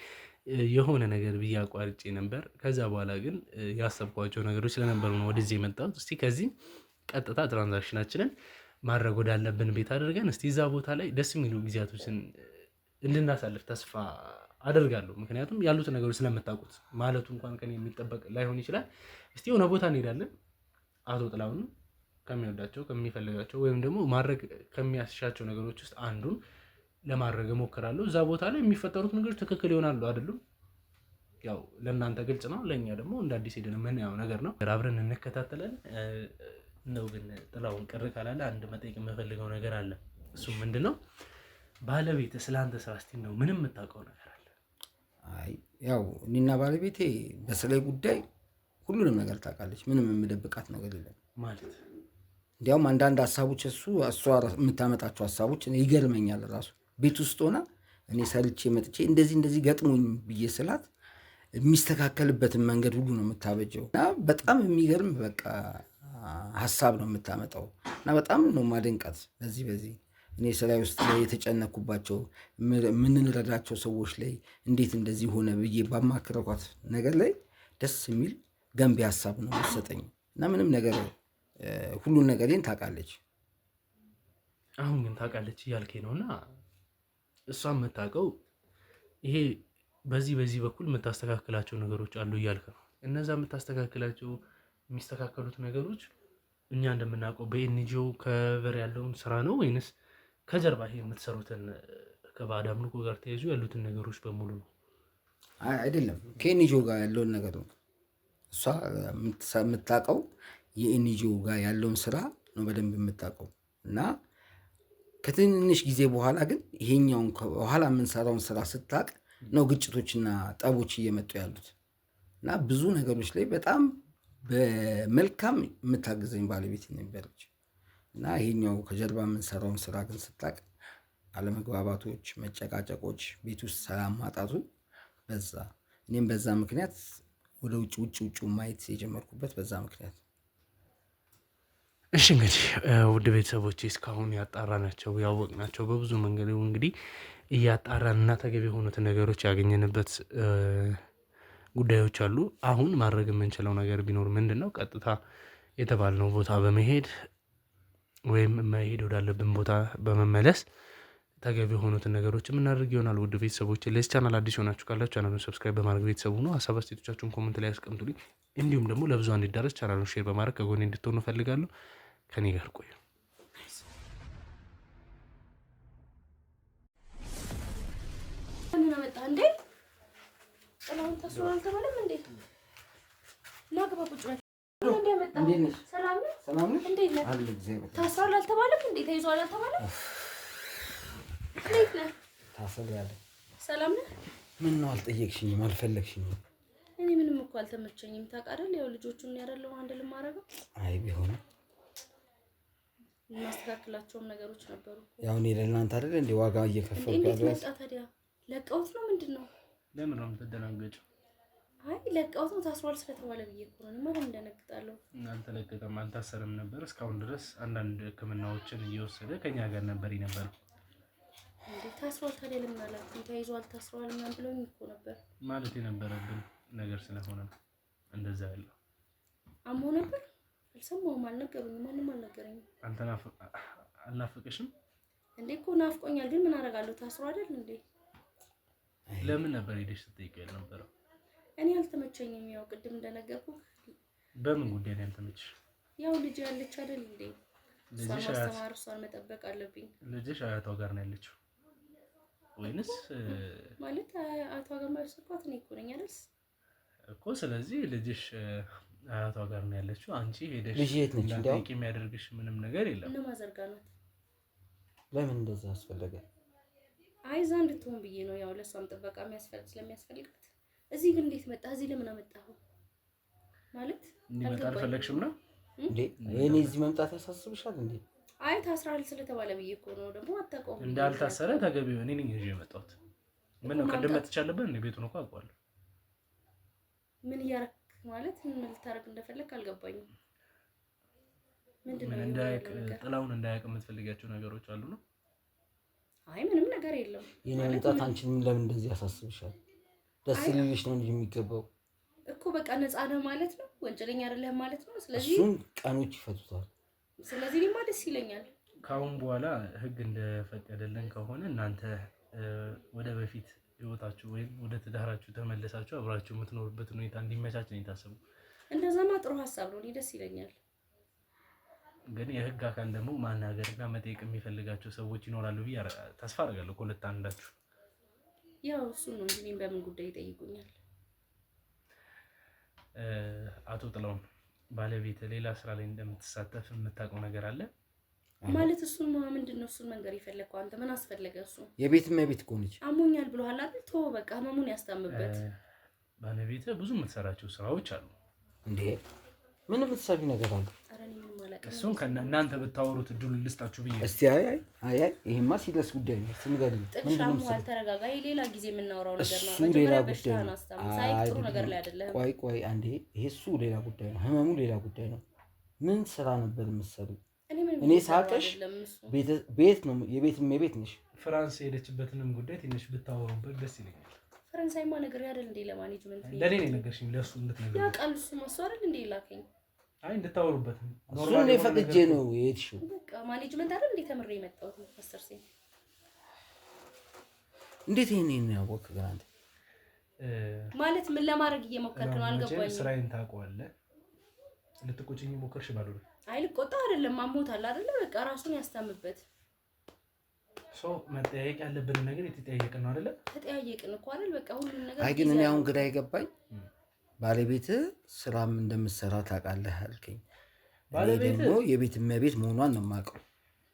የሆነ ነገር ብዬ አቋርጬ ነበር። ከዛ በኋላ ግን ያሰብኳቸው ነገሮች ስለነበሩ ነው ወደዚህ የመጣሁት። እስቲ ከዚህ ቀጥታ ትራንዛክሽናችንን ማድረግ ወዳለብን ቤት አድርገን እስቲ እዛ ቦታ ላይ ደስ የሚሉ ጊዜያቶችን እንድናሳልፍ ተስፋ አደርጋለሁ። ምክንያቱም ያሉትን ነገሮች ስለምታውቁት ማለቱ እንኳን ከኔ የሚጠበቅ ላይሆን ይችላል። እስቲ የሆነ ቦታ እንሄዳለን። አቶ ጥላሁን ከሚወዳቸው ከሚፈልጋቸው ወይም ደግሞ ማድረግ ከሚያስሻቸው ነገሮች ውስጥ አንዱን ለማድረግ እሞክራለሁ። እዛ ቦታ ላይ የሚፈጠሩት ነገሮች ትክክል ይሆናሉ አይደሉም? ያው ለእናንተ ግልጽ ነው፣ ለእኛ ደግሞ እንደ አዲስ ሄደን የምናየው ነገር ነው። አብረን እንከታተለን ነው። ግን ጥላሁን ቅር ካላለ አንድ መጠየቅ የምፈልገው ነገር አለ። እሱም ምንድን ነው? ባለቤት ስለአንተ ስራ እስቲ ነው ምንም የምታውቀው ነገር አለ? ያው እኔና ባለቤቴ በስራዬ ጉዳይ ሁሉንም ነገር ታውቃለች። ምንም የምደብቃት ነገር የለም ማለት እንዲያውም አንዳንድ ሀሳቦች እሷ የምታመጣቸው ሀሳቦች ይገርመኛል። ራሱ ቤት ውስጥ ሆና እኔ ሰርቼ መጥቼ እንደዚህ ገጥሞኝ ብዬ ስላት የሚስተካከልበትን መንገድ ሁሉ ነው የምታበጀው እና በጣም የሚገርም በቃ ሀሳብ ነው የምታመጣው እና በጣም ነው ማደንቃት። በዚህ እኔ ስራ ውስጥ ላይ የተጨነኩባቸው የምንረዳቸው ሰዎች ላይ እንዴት እንደዚህ ሆነ ብዬ ባማክረኳት ነገር ላይ ደስ የሚል ገንቢ ሀሳብ ነው የምትሰጠኝ እና ምንም ነገር ሁሉን ነገሬን ታውቃለች። አሁን ግን ታውቃለች እያልከኝ ነው እና እሷ የምታውቀው ይሄ በዚህ በኩል የምታስተካክላቸው ነገሮች አሉ እያልክ ነው። እነዛ የምታስተካክላቸው የሚስተካከሉት ነገሮች እኛ እንደምናውቀው በኤንጂኦ ከቨር ያለውን ስራ ነው ወይንስ ከጀርባ ይሄ የምትሰሩትን ከባዕድ አምልኮ ጋር ተያይዞ ያሉትን ነገሮች በሙሉ ነው? አይደለም፣ ከኤንጂኦ ጋር ያለውን ነገር ነው እሷ የምታውቀው። የኤንጂኦ ጋር ያለውን ስራ ነው በደንብ የምታውቀው። እና ከትንሽ ጊዜ በኋላ ግን ይሄኛውን ከኋላ የምንሰራውን ስራ ስታቅ ነው ግጭቶችና ጠቦች እየመጡ ያሉት። እና ብዙ ነገሮች ላይ በጣም በመልካም የምታግዘኝ ባለቤት ነበረች። እና ይሄኛው ከጀርባ የምንሰራውን ስራ ግን ስታቅ አለመግባባቶች፣ መጨቃጨቆች፣ ቤት ውስጥ ሰላም ማጣቱ በዛ። እኔም በዛ ምክንያት ወደ ውጭ ማየት የጀመርኩበት በዛ ምክንያት። እሺ እንግዲህ ውድ ቤተሰቦች እስካሁን ያጣራናቸው ያወቅናቸው በብዙ መንገድ እንግዲህ እያጣራንና ተገቢ የሆኑትን ነገሮች ያገኘንበት ጉዳዮች አሉ። አሁን ማድረግ የምንችለው ነገር ቢኖር ምንድን ነው? ቀጥታ የተባልነው ቦታ በመሄድ ወይም መሄድ ወዳለብን ቦታ በመመለስ ተገቢ የሆኑትን ነገሮች የምናደርግ ይሆናል። ውድ ቤተሰቦች ለዚህ ቻናል አዲስ ሆናችሁ ካላችሁ ቻናሉን ሰብስክራይብ በማድረግ ቤተሰቡ ነው። ሀሳብ አስተያየቶቻችሁን ኮመንት ላይ ያስቀምጡልኝ። እንዲሁም ደግሞ ለብዙ እንዲዳረስ ቻናሉን ሼር በማድረግ ከጎኔ እንድትሆኑ እፈልጋለሁ። ከኔ ጋር ቆዩ። እንዴ ጥላውን ታስሯል አልተባለም እንዴ? ናግባ ቁጭ በል። ሰላም ነህ? እንዴት ነህ? ታስሯል አልተባለም እንዴ? ተይዟል አልተባለም? እንዴት ነህ? ታስሬያለሁ። ሰላም ነህ? ምን ነው አልጠየቅሽኝም? አልፈለግሽኝም? እኔ ምንም እኮ አልተመቸኝም። ታውቃለህ፣ ያው ልጆቹን ያደረለው አንድ ልማረገው። አይ ቢሆንም የማስተካከላቸውም ነገሮች ነበሩ። ያው እኔ ለእናንተ አይደል እንዴ ዋጋ እየከፈልኩ ያለሁት። ታዲያ ለቀውት ነው ምንድን ነው? ለምን ነው የምትደናገጭው? አይ ለቀውት ነው ታስሯል ስለተባለ ብዬ እኮ ነው። ማን እንደነግጣለሁ? አልተለቀቀም፣ አልታሰርም ነበር እስካሁን ድረስ አንዳንድ ሕክምናዎችን እየወሰደ ከኛ ጋር ነበር ነበር። እንዴ ታስሯል ታዲያ ለምን አላልኩም? ተይዟል ታስሯል ምናምን ብለውኝ እኮ ነበር። ማለት የነበረብን ነገር ስለሆነ ነው እንደዛ ያለው። አሞ ነበር አልሰማሁም፣ አልነገሩኝም፣ ማንም አልነገረኝም። አንተ አልናፈቀሽም እንዴ? እኮ ናፍቆኛል፣ ግን ምን አደርጋለሁ? ታስሮ አይደል እንዴ? ለምን ነበር ሄደሽ ስትጠይቀው የነበረው? እኔ አልተመቸኝም። ያው ቅድም እንደነገርኩ። በምን ጉዳይ ነው ያልተመቸሽ? ያው ልጅ ያለች አይደል እንዴ? እሷን ማስተማር፣ እሷን መጠበቅ አለብኝ። ልጅሽ አያቷ ጋር ነው ያለችው ወይንስ? ማለት አያቷ ጋር ማይሰኳት እኔ እኮ ነኝ አይደል እኮ። ስለዚህ ልጅሽ አያቷ ጋር ነው ያለችው። አንቺ ሄደሽ ልጅ የት ነች? እንዴ የሚያደርግሽ ምንም ነገር የለም። እና ማዘርጋ ናት። ለምን እንደዛ አስፈለገ? አይ እዛ እንድትሆን ብዬ ነው። ያው ለሷም ጥበቃ ስለሚያስፈልጋት። እዚህ ግን እንዴት መጣ? እዚህ ለምን አመጣኸው? ማለት እንዲመጣ አልፈለግሽም ነው እንዴ? እኔ እዚህ መምጣት ያሳስብሻል እንዴ? አይ ታስራል ስለተባለ ብዬ እኮ ነው። ደግሞ አታውቀውም። እንዳልታሰረ ተገቢው እኔ ነኝ ይዤ የመጣሁት። ምን ነው ቅድም መጥቻለሁ እንዴ? ቤቱን እኮ አውቀዋለሁ። ምን እያረክ ማለት ምን ልታረግ እንደፈለክ አልገባኝም። ምንድነው ጥላውን እንዳያውቅ የምትፈልጋቸው ነገሮች አሉ ነው? አይ ምንም ነገር የለም። የኔ መምጣት አንቺን ለምን እንደዚህ ያሳስብሻል? ደስ ሊልሽ ነው እንጂ የሚገባው እኮ በቃ ነፃ ነህ ማለት ነው። ወንጀለኛ አይደለህም ማለት ነው። ስለዚህ እሱን ቀኖች ይፈቱታል። ስለዚህ እኔማ ደስ ይለኛል። ከአሁን በኋላ ህግ እንደፈቀደልን ከሆነ እናንተ ወደ በፊት ህይወታችሁ ወይም ወደ ትዳራችሁ ተመለሳችሁ አብራችሁ የምትኖርበት ሁኔታ እንዲመቻች ነው የታሰበው። እንደዛማ ጥሩ ሀሳብ ነው። እኔ ደስ ይለኛል። ግን የህግ አካል ደግሞ ማናገርና መጠየቅ የሚፈልጋቸው ሰዎች ይኖራሉ ብዬ ተስፋ አደርጋለሁ። ከሁለት አንዳችሁ ያው እሱን ነው እንጂ እኔም በምን ጉዳይ ይጠይቁኛል። አቶ ጥላውን ባለቤት ሌላ ስራ ላይ እንደምትሳተፍ የምታውቀው ነገር አለ ማለት? እሱን ምንድን ነው እሱን መንገር የፈለግከው አንተ? ምን አስፈለገ? እሱ የቤትም የቤት እኮ ነች። አሞኛል ብሎሃል አይደል? ተወው በቃ ህመሙን ያስታምበት። ባለቤት ብዙ የምትሰራቸው ስራዎች አሉ እንዴ? ምን የምትሰሪ ነገር አለ? እሱን ከእናንተ ብታወሩት እድሉ ልስጣችሁ ብዬ። እስቲ አይ ይሄማ ሲሪየስ ጉዳይ ነው። ስንገድል ምንድነው? ተረጋጋ። ሌላ ጊዜ የምናወራው ነገር ነው። እሱ ሌላ ጉዳይ ነው። ጥሩ ነገር ላይ አይደለም። ቆይ አንዴ፣ ይሄ እሱ ሌላ ጉዳይ ነው። ህመሙ ሌላ ጉዳይ ነው። ምን ስራ ነበር የምትሰሩ? እኔ ሳቀሽ ቤት ነው የቤትም የቤት ነሽ። ፍራንስ የሄደችበትንም ጉዳይ ትንሽ ብታወሩበት ደስ ይለኛል። ፈረንሳይማ ነገር አይደል እንዴ? ለማኔጅመንት ለኔ ነው የነገርሽኝ፣ ለሱ እንድትነግሪኝ። ያ ቃል እሱ መስዋዕት አይደል እንዴ? ላከኝ አይ እንድታወሩበት እሱን ፈቅጄ ነው የሄድሽው። በቃ ማኔጅመንት አይደል እንዴ? ተምሬ የመጣሁት ማስተር ሴ። እንዴት ይሄን ያወቅ ግን አንተ ማለት ምን ለማድረግ እየሞከርክ ነው? አልገባኝም። ስራዬን ታውቀዋለህ። ልትቆጭኝ ሞከርሽ ባሉ? አይ ልቆጣ አይደለም፣ አሞታል አይደለ? በቃ ራሱን ያስታምበት። መጠያየቅ ያለብን ነገር የተጠያየቅን ነው አይደለ? ተጠያየቅን እኮ አይደል? በቃ ሁሉን ነገር። አይ ግን እኔ አሁን ግራ የገባኝ ባለቤት ስራም እንደምትሰራ ታውቃለህ አልከኝ። ባለቤት ደግሞ የቤት እመቤት መሆኗን ነው የማውቀው።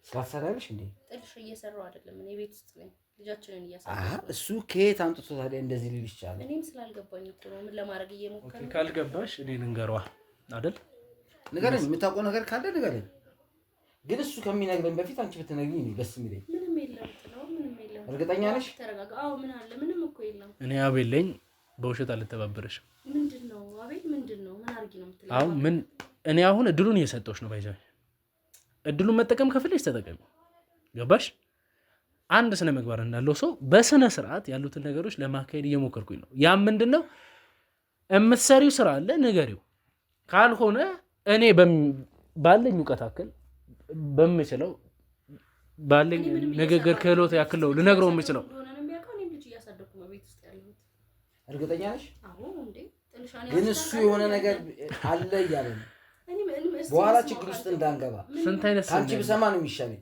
ስላሰራልሽ እንዴ? ጥልሽ እየሰራው አይደለም እኔ ቤት ውስጥ ነኝ። ልጃችንን እያሳደግኩ። እሱ ከየት አምጥቶ ታዲያ እንደዚህ ሊል ይችላል? እኔም ስላልገባኝ እኮ ነው ምን ለማድረግ እየሞከረ። ካልገባሽ እኔ ልንገሯ አይደል? ንገረኝ፣ የምታውቀው ነገር ካለ ንገረኝ። ግን እሱ ከሚነግረኝ በፊት አንቺ ብትነግሪኝ ነው ደስ የሚለኝ። ምንም የለም ጥለው፣ ምንም የለም። እርግጠኛ ነሽ? ተረጋጋ። አዎ ምን አለ? ምንም እኮ የለም። እኔ አቤለኝ በውሸት አልተባበረሽም። ምንድነው አቤል? ምንድነው? ምን አድርጊ ነው የምትለው? አሁን ምን እኔ አሁን እድሉን እየሰጠሁሽ ነው። ባይዘ እድሉን መጠቀም ከፈለግሽ ተጠቀሚ። ገባሽ? አንድ ስነ ምግባር እንዳለው ሰው በስነ ስርዓት ያሉትን ነገሮች ለማካሄድ እየሞከርኩኝ ነው። ያ ምንድነው የምትሰሪው ስራ አለ ንገሪው። ካልሆነ እኔ ባለኝ እውቀት አክል በምችለው ባለኝ ንግግር ክህሎት ያክል ነው ልነግረው የምችለው። እርግጠኛ ነሽ? አዎ እንዴ ጥልሻኔ። ግን እሱ የሆነ ነገር አለ እያለ ነው። በኋላ ችግር ውስጥ እንዳንገባ ስንት አይነት አንቺ ብሰማ ነው የሚሻለኝ።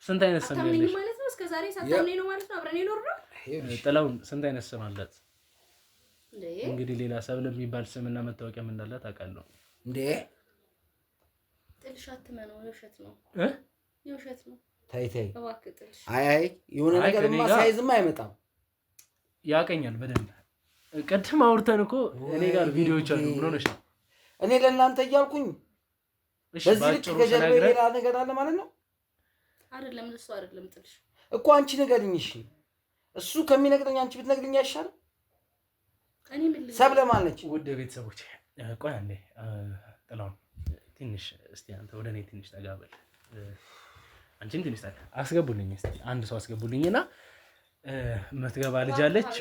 ስንት አይነት ስም ያለሽ ማለት ነው? እስከ ዛሬ ሳታምኔ ነው ማለት ነው? አብረን የኖርነው ጥላውን ስንት አይነት ስም አላት? እንግዲህ ሌላ ሰብል የሚባል ስምና መታወቂያም እንዳላት አውቃለሁ። እንዴ ጥልሽ አትመነው፣ የውሸት ነው የውሸት ነው። ተይ ተይ እባክህ ጥልሽ። አይ የሆነ ነገርማ ሳይዝም አይመጣም። ያቀኛል በደንብ። ቀድም አውርተን እኮ እኔ ጋር ቪዲዮዎች አሉ። ምን ሆነሽ ነው? እኔ ለእናንተ እያልኩኝ በዚህ ልክ ከጀርባ ሌላ ነገር አለ ማለት ነው? አይደለም እሱ አይደለም ጥልሽ እኮ አንቺ ንገሪኝ። እሺ እሱ ከሚነግረኝ አንቺ ብትነግሪኝ አይሻልም? እኔ ምን ልልህ ሰብለ ማለች። ውድ ቤተሰቦች ቆይ አንዴ ጥላውን ትንሽ እስቲ አንተ ወደ እኔ ትንሽ ተጋበል። አንቺን ትንሽ አስገቡልኝ እስቲ አንድ ሰው አስገቡልኝና መትገባ ልጅ አለች።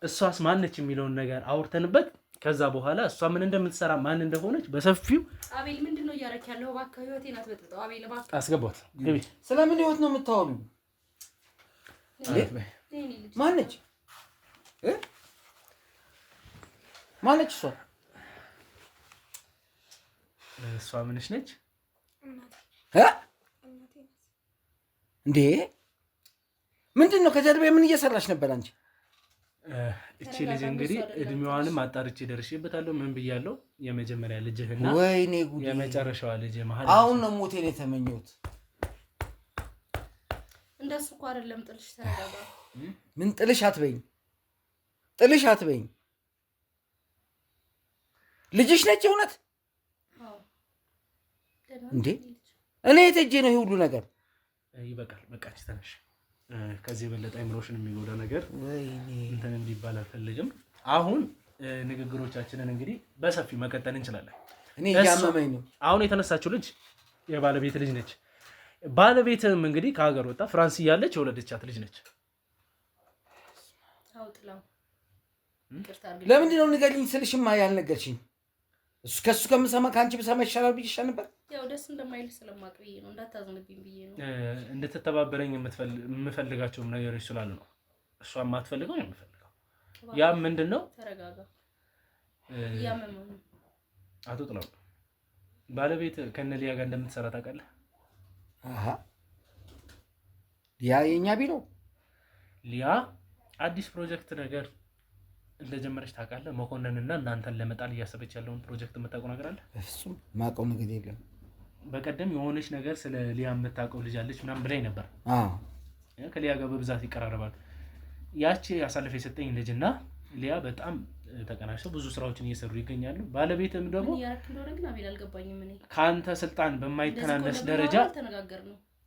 እሷስ ማነች የሚለውን ነገር አውርተንበት ከዛ በኋላ እሷ ምን እንደምትሰራ ማን እንደሆነች በሰፊው አቤል ምንድነው እያረክ ያለው? እባክህ ህይወቴን አትበጥብጠው አቤል እባክህ። አስገባት። ግቢ። ስለምን ህይወት ነው የምታወሪው? ማነች ማነች እሷ? እሷ ምንሽ ነች እንዴ? ምንድን ነው ከጀርባ ምን እየሰራች ነበር አንቺ? እቺ ልጅ እንግዲህ እድሜዋንም አጣርቼ ደርሼበታለሁ። ምን ብያለሁ? የመጀመሪያ ልጅህና ወይኔ ጉድ የመጨረሻዋ ልጅ መሀል አሁን ነው ሞቴን የተመኘሁት። እንደሱ እኮ አይደለም ጥልሽ፣ ተረጋጋ። ምን ጥልሽ አትበይኝ፣ ጥልሽ አትበይኝ። ልጅሽ ነች እውነት? እንዴ እኔ የት ሄጄ ነው ይሄ ሁሉ ነገር? ይበቃል፣ በቃ ተነሽ። ከዚህ የበለጠ አይምሮሽን የሚጎዳ ነገር እንትን እንዲባል አልፈልግም። አሁን ንግግሮቻችንን እንግዲህ በሰፊው መቀጠል እንችላለን። እኔ እያመመኝ ነው። አሁን የተነሳችው ልጅ የባለቤት ልጅ ነች። ባለቤትም እንግዲህ ከሀገር ወጣ ፍራንስ እያለች የወለደቻት ልጅ ነች። ለምንድን ነው ንገሪኝ ስልሽማ ያልነገርሽኝ? ከሱ ከምሰማ ከአንቺ ብሰማ ይሻላል ብዬሽ ነበር። ያው ደስ እንደማይልሽ ስለማቅ ብዬ ነው፣ እንዳታዝንብኝ ብዬ ነው። እንድትተባበረኝ የምፈልጋቸውም ነገሮች ስላሉ ነው። እሷ የማትፈልገው ነው የምፈልገው። ያ ምንድን ነው? ተረጋጋ። እያመመኝ ነው። አቶ ጥላው ባለቤት ከነ ሊያ ጋር እንደምትሰራ ታውቃለህ? ሊያ የኛ ቢሮ ሊያ አዲስ ፕሮጀክት ነገር እንደጀመረች ታውቃለህ? መኮንንና እናንተን ለመጣል እያሰበች ያለውን ፕሮጀክት የምታውቀው ነገር አለ? እሱም ማውቀው ነገር የለም። በቀደም የሆነች ነገር ስለ ሊያ የምታውቀው ልጅ አለች ምናምን ብላኝ ነበር። ከሊያ ጋር በብዛት ይቀራረባል። ያቺ አሳልፈ የሰጠኝ ልጅና ሊያ በጣም ተቀናጅተው ብዙ ስራዎችን እየሰሩ ይገኛሉ። ባለቤትም ደግሞ ከአንተ ስልጣን በማይተናነስ ደረጃ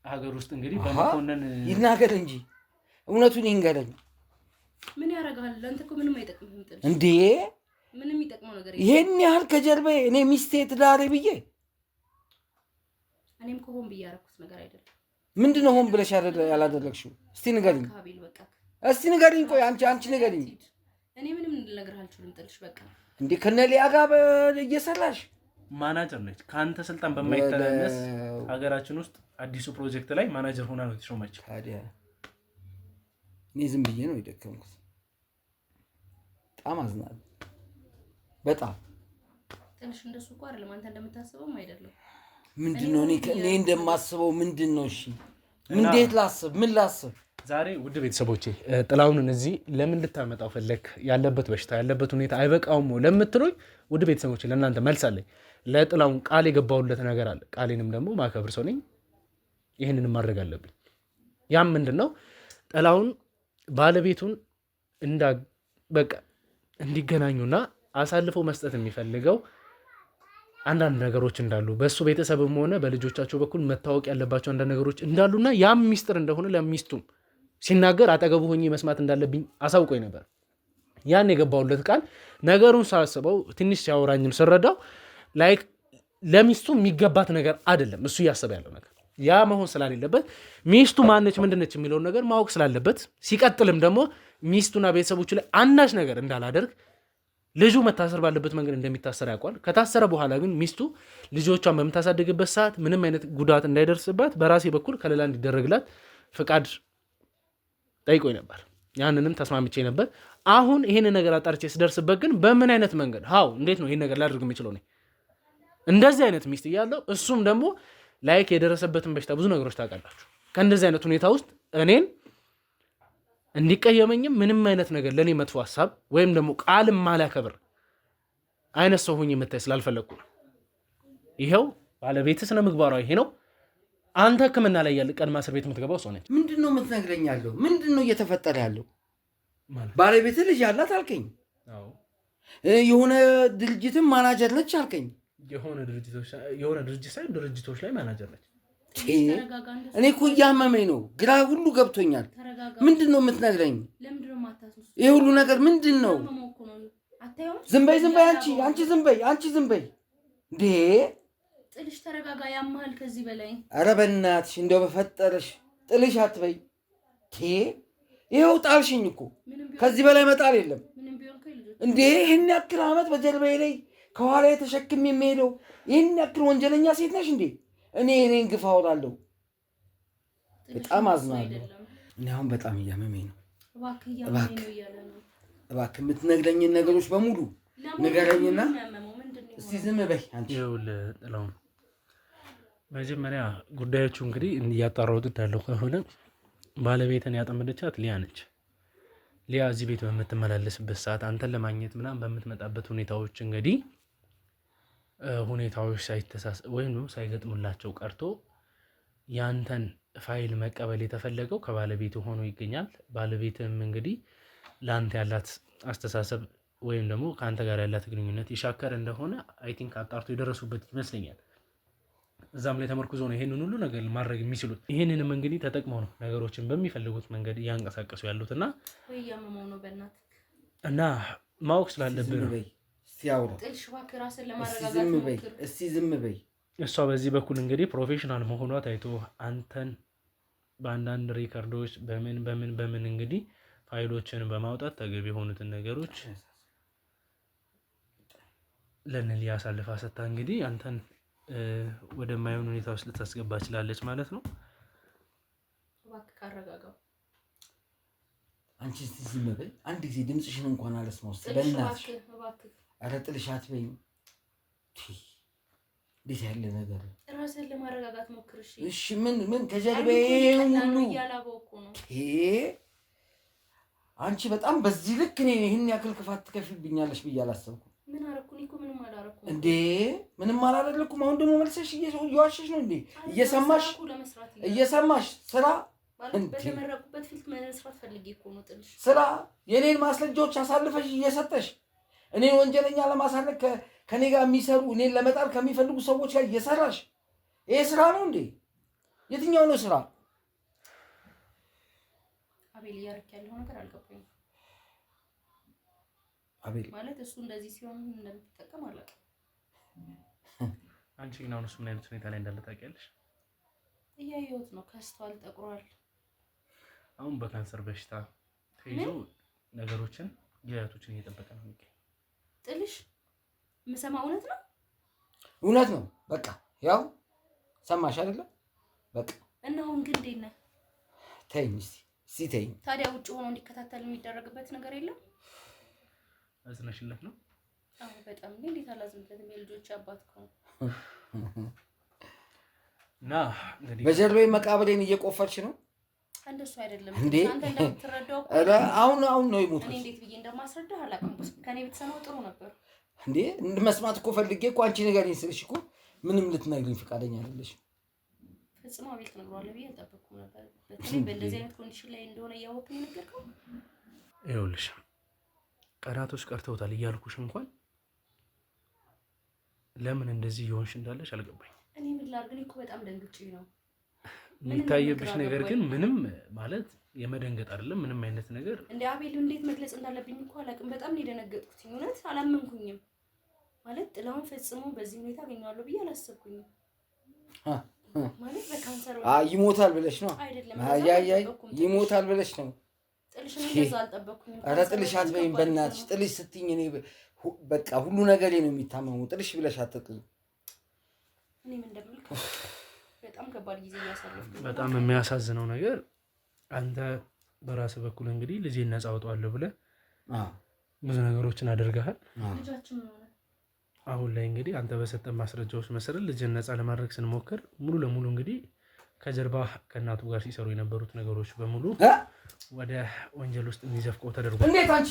ሀገር ውስጥ እንግዲህ በመኮንን ይናገር እንጂ እውነቱን ይንገረኝ። ምን ያደርጋል? ለአንተ እኮ ምንም አይጠቅምህም ጥልሽ። እንዴ ምንም የሚጠቅመው ነገር የለም። ይሄን ያህል ከጀርባዬ እኔ ሚስቴ ትዳሬ ብዬ እኔም እኮ ሆን ብዬ ያደረኩት ነገር አይደለም። ምንድን ነው ሆን ብለሽ ያላደረግሽው? እስቲ ንገሪኝ፣ እስቲ ንገሪኝ። ቆይ አንቺ ንገሪኝ። እኔ ምንም ልነግርህ አልችልም ጥልሽ። በቃ እንዴ ከነ ሊያ ጋር እየሰራሽ ማናጀር ነች። ከአንተ ስልጣን በማይተናነስ ሀገራችን ውስጥ አዲሱ ፕሮጀክት ላይ ማናጀር ሆና ነው የተሾመችው። ታዲያ እኔ ዝም ብዬ ነው የደከምኩት። በጣም አዝናለሁ። በጣም ትንሽ እንደሱ እኮ አይደለም። አንተ እንደምታስበውም አይደለም። ምንድነው እኔ እንደማስበው ምንድነው? እሺ እንዴት ላስብ? ምን ላስብ? ዛሬ ውድ ቤተሰቦቼ ጥላሁንን እዚህ ለምን ልታመጣው ፈለክ? ያለበት በሽታ ያለበት ሁኔታ አይበቃውም ለምትሉኝ ውድ ቤተሰቦቼ ለእናንተ መልስ አለኝ። ለጥላሁን ቃል የገባውለት ነገር አለ። ቃሌንም ደግሞ ማከብር ሰው ነኝ። ይህንንም ማድረግ አለብኝ። ያም ምንድን ነው? ጥላሁን ባለቤቱን በቃ እንዲገናኙና አሳልፎ መስጠት የሚፈልገው አንዳንድ ነገሮች እንዳሉ በእሱ ቤተሰብም ሆነ በልጆቻቸው በኩል መታወቅ ያለባቸው አንዳንድ ነገሮች እንዳሉና ያም ሚስጥር እንደሆነ ለሚስቱም ሲናገር አጠገቡ ሆኜ መስማት እንዳለብኝ አሳውቆኝ ነበር። ያን የገባውለት ቃል ነገሩን ሳስበው ትንሽ ሲያወራኝም ስረዳው ላይክ ለሚስቱ የሚገባት ነገር አይደለም እሱ እያሰበ ያለው ነገር። ያ መሆን ስላሌለበት ሚስቱ ማነች ምንድነች የሚለውን ነገር ማወቅ ስላለበት፣ ሲቀጥልም ደግሞ ሚስቱና ቤተሰቦቹ ላይ አናሽ ነገር እንዳላደርግ ልጁ መታሰር ባለበት መንገድ እንደሚታሰር ያውቋል። ከታሰረ በኋላ ግን ሚስቱ ልጆቿን በምታሳድግበት ሰዓት ምንም አይነት ጉዳት እንዳይደርስባት በራሴ በኩል ከሌላ እንዲደረግላት ፍቃድ ጠይቆኝ ነበር። ያንንም ተስማምቼ ነበር። አሁን ይህን ነገር አጣርቼ ስደርስበት ግን በምን አይነት መንገድ እንዴት ነው ይህን ነገር ላደርግ የምችለው? እንደዚህ አይነት ሚስት እያለው እሱም ደግሞ ላይክ የደረሰበትን በሽታ ብዙ ነገሮች ታውቃላችሁ። ከእንደዚህ አይነት ሁኔታ ውስጥ እኔን እንዲቀየመኝም ምንም አይነት ነገር ለእኔ መጥፎ ሀሳብ ወይም ደግሞ ቃልም ማላከብር አይነት ሰው ሁኝ የምታይ ስላልፈለግኩ ነው። ይኸው ባለቤት ስነ ምግባሯ ይሄ ነው። አንተ ሕክምና ላይ ያለ ቀድማ እስር ቤት የምትገባው ሰው ነች። ምንድን ነው የምትነግረኝ ያለው? ምንድን ነው እየተፈጠረ ያለው? ባለቤት ልጅ ያላት አልከኝ። የሆነ ድርጅትም ማናጀር ነች አልከኝ። የሆነ ድርጅት ሳይሆን ድርጅቶች ላይ ማናጀር ነች። እኔ እኮ እያመመኝ ነው፣ ግራ ሁሉ ገብቶኛል። ምንድን ነው የምትነግረኝ? ይህ ሁሉ ነገር ምንድን ነው? ዝም በይ አንቺ ዝም በይ እንዴ! ጥልሽ ተረጋጋ፣ ያማል ከዚህ በላይ። ኧረ በእናትሽ እንደው በፈጠረሽ ጥልሽ አትበይ። ይኸው ጣልሽኝ እኮ ከዚህ በላይ መጣል የለም እንዴ! ይህን ያክል ዓመት በጀርባዬ ላይ ከኋላ የተሸክም የሚሄደው ይህን ያክል ወንጀለኛ ሴት ነሽ እንዴ? እኔን ግፍ አወራለሁ። በጣም አዝናለሁ። እኔ አሁን በጣም እያመመኝ ነው። እባክህ የምትነግረኝን ነገሮች በሙሉ ንገረኝና እስቲ ዝም በይ አንቺ። ጥላሁን መጀመሪያ ጉዳዮቹ እንግዲህ እያጣራሁት እንዳለው ከሆነ ባለቤትን ያጠመደቻት ሊያ ነች። ሊያ እዚህ ቤት በምትመላለስበት ሰዓት አንተን ለማግኘት ምናምን በምትመጣበት ሁኔታዎች እንግዲህ ሁኔታዎች ወይም ሳይገጥሙላቸው ቀርቶ ያንተን ፋይል መቀበል የተፈለገው ከባለቤቱ ሆኖ ይገኛል። ባለቤትም እንግዲህ ለአንተ ያላት አስተሳሰብ ወይም ደግሞ ከአንተ ጋር ያላት ግንኙነት የሻከረ እንደሆነ አይ ቲንክ አጣርቶ የደረሱበት ይመስለኛል። እዛም ላይ ተመርኩዞ ነው ይሄንን ሁሉ ነገር ማድረግ የሚችሉት። ይሄንንም እንግዲህ ተጠቅመው ነው ነገሮችን በሚፈልጉት መንገድ እያንቀሳቀሱ ያሉትና እና ማወቅ ስላለብን ነው። እስቲ ዝም በይ። እሷ በዚህ በኩል እንግዲህ ፕሮፌሽናል መሆኗ ታይቶ አንተን በአንዳንድ ሪከርዶች በምን እንግዲህ ፋይሎችን በማውጣት ተገቢ የሆኑትን ነገሮች ለነሊ አሳልፋ ሰታ እንግዲህ አንተን ወደማይሆን ሁኔታ ውስጥ ልታስገባ ችላለች ማለት ነው። እባክህ አረጋጋው። አንቺ እስቲ ዝም በይ። አንድ ጊዜ ድምፅሽን እንኳን አልሰማው ስለናትሽ። ኧረ ጥልሽ አትበይኝ። እንዴት ያለ ነገር! ራስህን ለማረጋጋት ሞክር። እሺ ምን ከጀርባዬ ሁሉ አንቺ በጣም በዚህ ልክ እኔ ይህን ያክል ክፋት ትከፊብኛለሽ ብዬ አላሰብኩም። ምን አደረኩኝ እኮ ምንም አላደረኩም እንዴ! ምንም አላደረኩም። አሁን ደግሞ መልሰሽ እየዋሸሽ ነው እንዴ? እየሰማሽ ስራ በተመረቁበት ፊልም መስራት ፈልጌ እኮ ነው። ጥልሽ ስራ የኔን ማስረጃዎች አሳልፈሽ እየሰጠሽ እኔን ወንጀለኛ ለማሳለፍ ከኔ ጋር የሚሰሩ እኔን ለመጣል ከሚፈልጉ ሰዎች ጋር እየሰራሽ ይሄ ስራ ነው እንዴ? የትኛው ነው ስራ? አቤል እያደረክ ያለው ነገር አልገባኝም። አቤል ማለት እሱ እንደዚህ ሲሆን እንደምትጠቀም አላውቅም። አንቺ ግን አሁን እሱ ምን አይነት ሁኔታ ላይ እንዳለ ታውቂያለሽ? እያየሁት ነው። ከስቷል፣ ጠቁሯል። አሁን በካንሰር በሽታ ተይዞ ነገሮችን ጊዜያቶችን እየጠበቀ ነው የሚገኝ። ጥልሽ የምሰማው እውነት ነው? እውነት ነው። በቃ ያው ሰማሽ አይደለ? በቃ እና አሁን ግን እንዴት ነህ? ተይኝ እስቲ ተይኝ። ታዲያ ውጭ ሆኖ እንዲከታተል የሚደረግበት ነገር የለም? አዝነሽለት ነው? አዎ በጣም። እንዴት አላዝንለትም? የልጆች አባት ነው። እና እንግዲህ በጀርባዬ መቃብሬን እየቆፈርሽ ነው? እንደሱ አይደለም እንዴ አንተ እንደምትረዳው አሁን ነው የሞቱት። እኔ እንዴት ብዬ እንደማስረዳህ አላውቅም። ከኔ ቤተሰብ ጥሩ ነበር እንዴ መስማት እኮ ፈልጌ እኮ አንቺ ንገሪኝ ስልሽ እኮ ምንም ልትነግሪኝ ፈቃደኛ አይደለሽም። ፈጽሞ አቤል ትነግረዋለህ ብዬ አልጠበኩም ነበር። በተለይ በእንደዚህ አይነት ኮንዲሽን ላይ እንደሆነ እያወቅኝ ነገርከው። ይኸውልሽ ቀናቶች ቀርተውታል እያልኩሽ እንኳን ለምን እንደዚህ የሆንሽ እንዳለሽ አልገባኝ። እኔ ምን ላድርግ? እኔ እኮ በጣም ደንግጬ ነው የሚታየብሽ ነገር ግን ምንም ማለት የመደንገጥ አይደለም ምንም አይነት ነገር። እንደ አቤል እንዴት መግለጽ እንዳለብኝ እኮ አላውቅም። በጣም ነው የደነገጥኩት። እውነት አላመንኩኝም። ማለት ጥላውን ፈጽሞ በዚህ ሁኔታ አገኘዋለሁ ብዬ አላሰብኩኝም። ማለት በካንሰር ይሞታል ብለሽ ነው? አይደለም ይሞታል ብለሽ ነው? ጥልሽን እንደዛ አልጠበቅኩኝም። ኧረ ጥልሽ አትበይኝ በእናትሽ። ጥልሽ ስትይኝ እኔ በቃ ሁሉ ነገሬ ነው የሚታመሙ። ጥልሽ ብለሽ አትጥይኝ። እኔም እንደምልክ በጣም ከባድ ጊዜ እያሳለፍኩ ነው። በጣም የሚያሳዝነው ነገር አንተ በራስህ በኩል እንግዲህ ልጄን ነፃ አወጣዋለሁ ብለህ ብዙ ነገሮችን አድርገሃል። ልጃችን ሆነ አሁን ላይ እንግዲህ አንተ በሰጠን ማስረጃዎች መሰረት ልጅን ነፃ ለማድረግ ስንሞክር ሙሉ ለሙሉ እንግዲህ ከጀርባ ከእናቱ ጋር ሲሰሩ የነበሩት ነገሮች በሙሉ ወደ ወንጀል ውስጥ እንዲዘፍቀው ተደርጓል። እንዴት አንቺ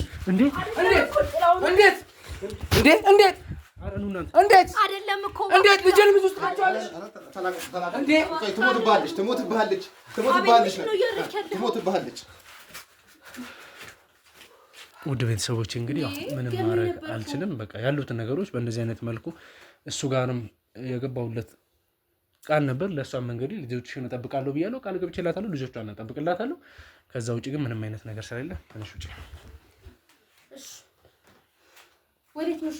እንዴት አይደለም እኮ እንዴት ልጅን ብዙ ውስጥ ታጫለሽ? ትሞትብሃለች። ውድ ቤተሰቦች እንግዲህ ምንም ማድረግ አልችልም። በቃ ያሉትን ነገሮች በእንደዚህ አይነት መልኩ እሱ ጋርም የገባውለት ቃል ነበር። ለእሷም እንግዲህ ልጆችሽን እጠብቃለሁ ብያለሁ፣ ቃል ገብቼላታለሁ፣ ልጆቿን እጠብቅላታለሁ። ከዛ ውጭ ግን ምንም አይነት ነገር ስለሌለ ትንሽ ውጭ ወዴት ነው?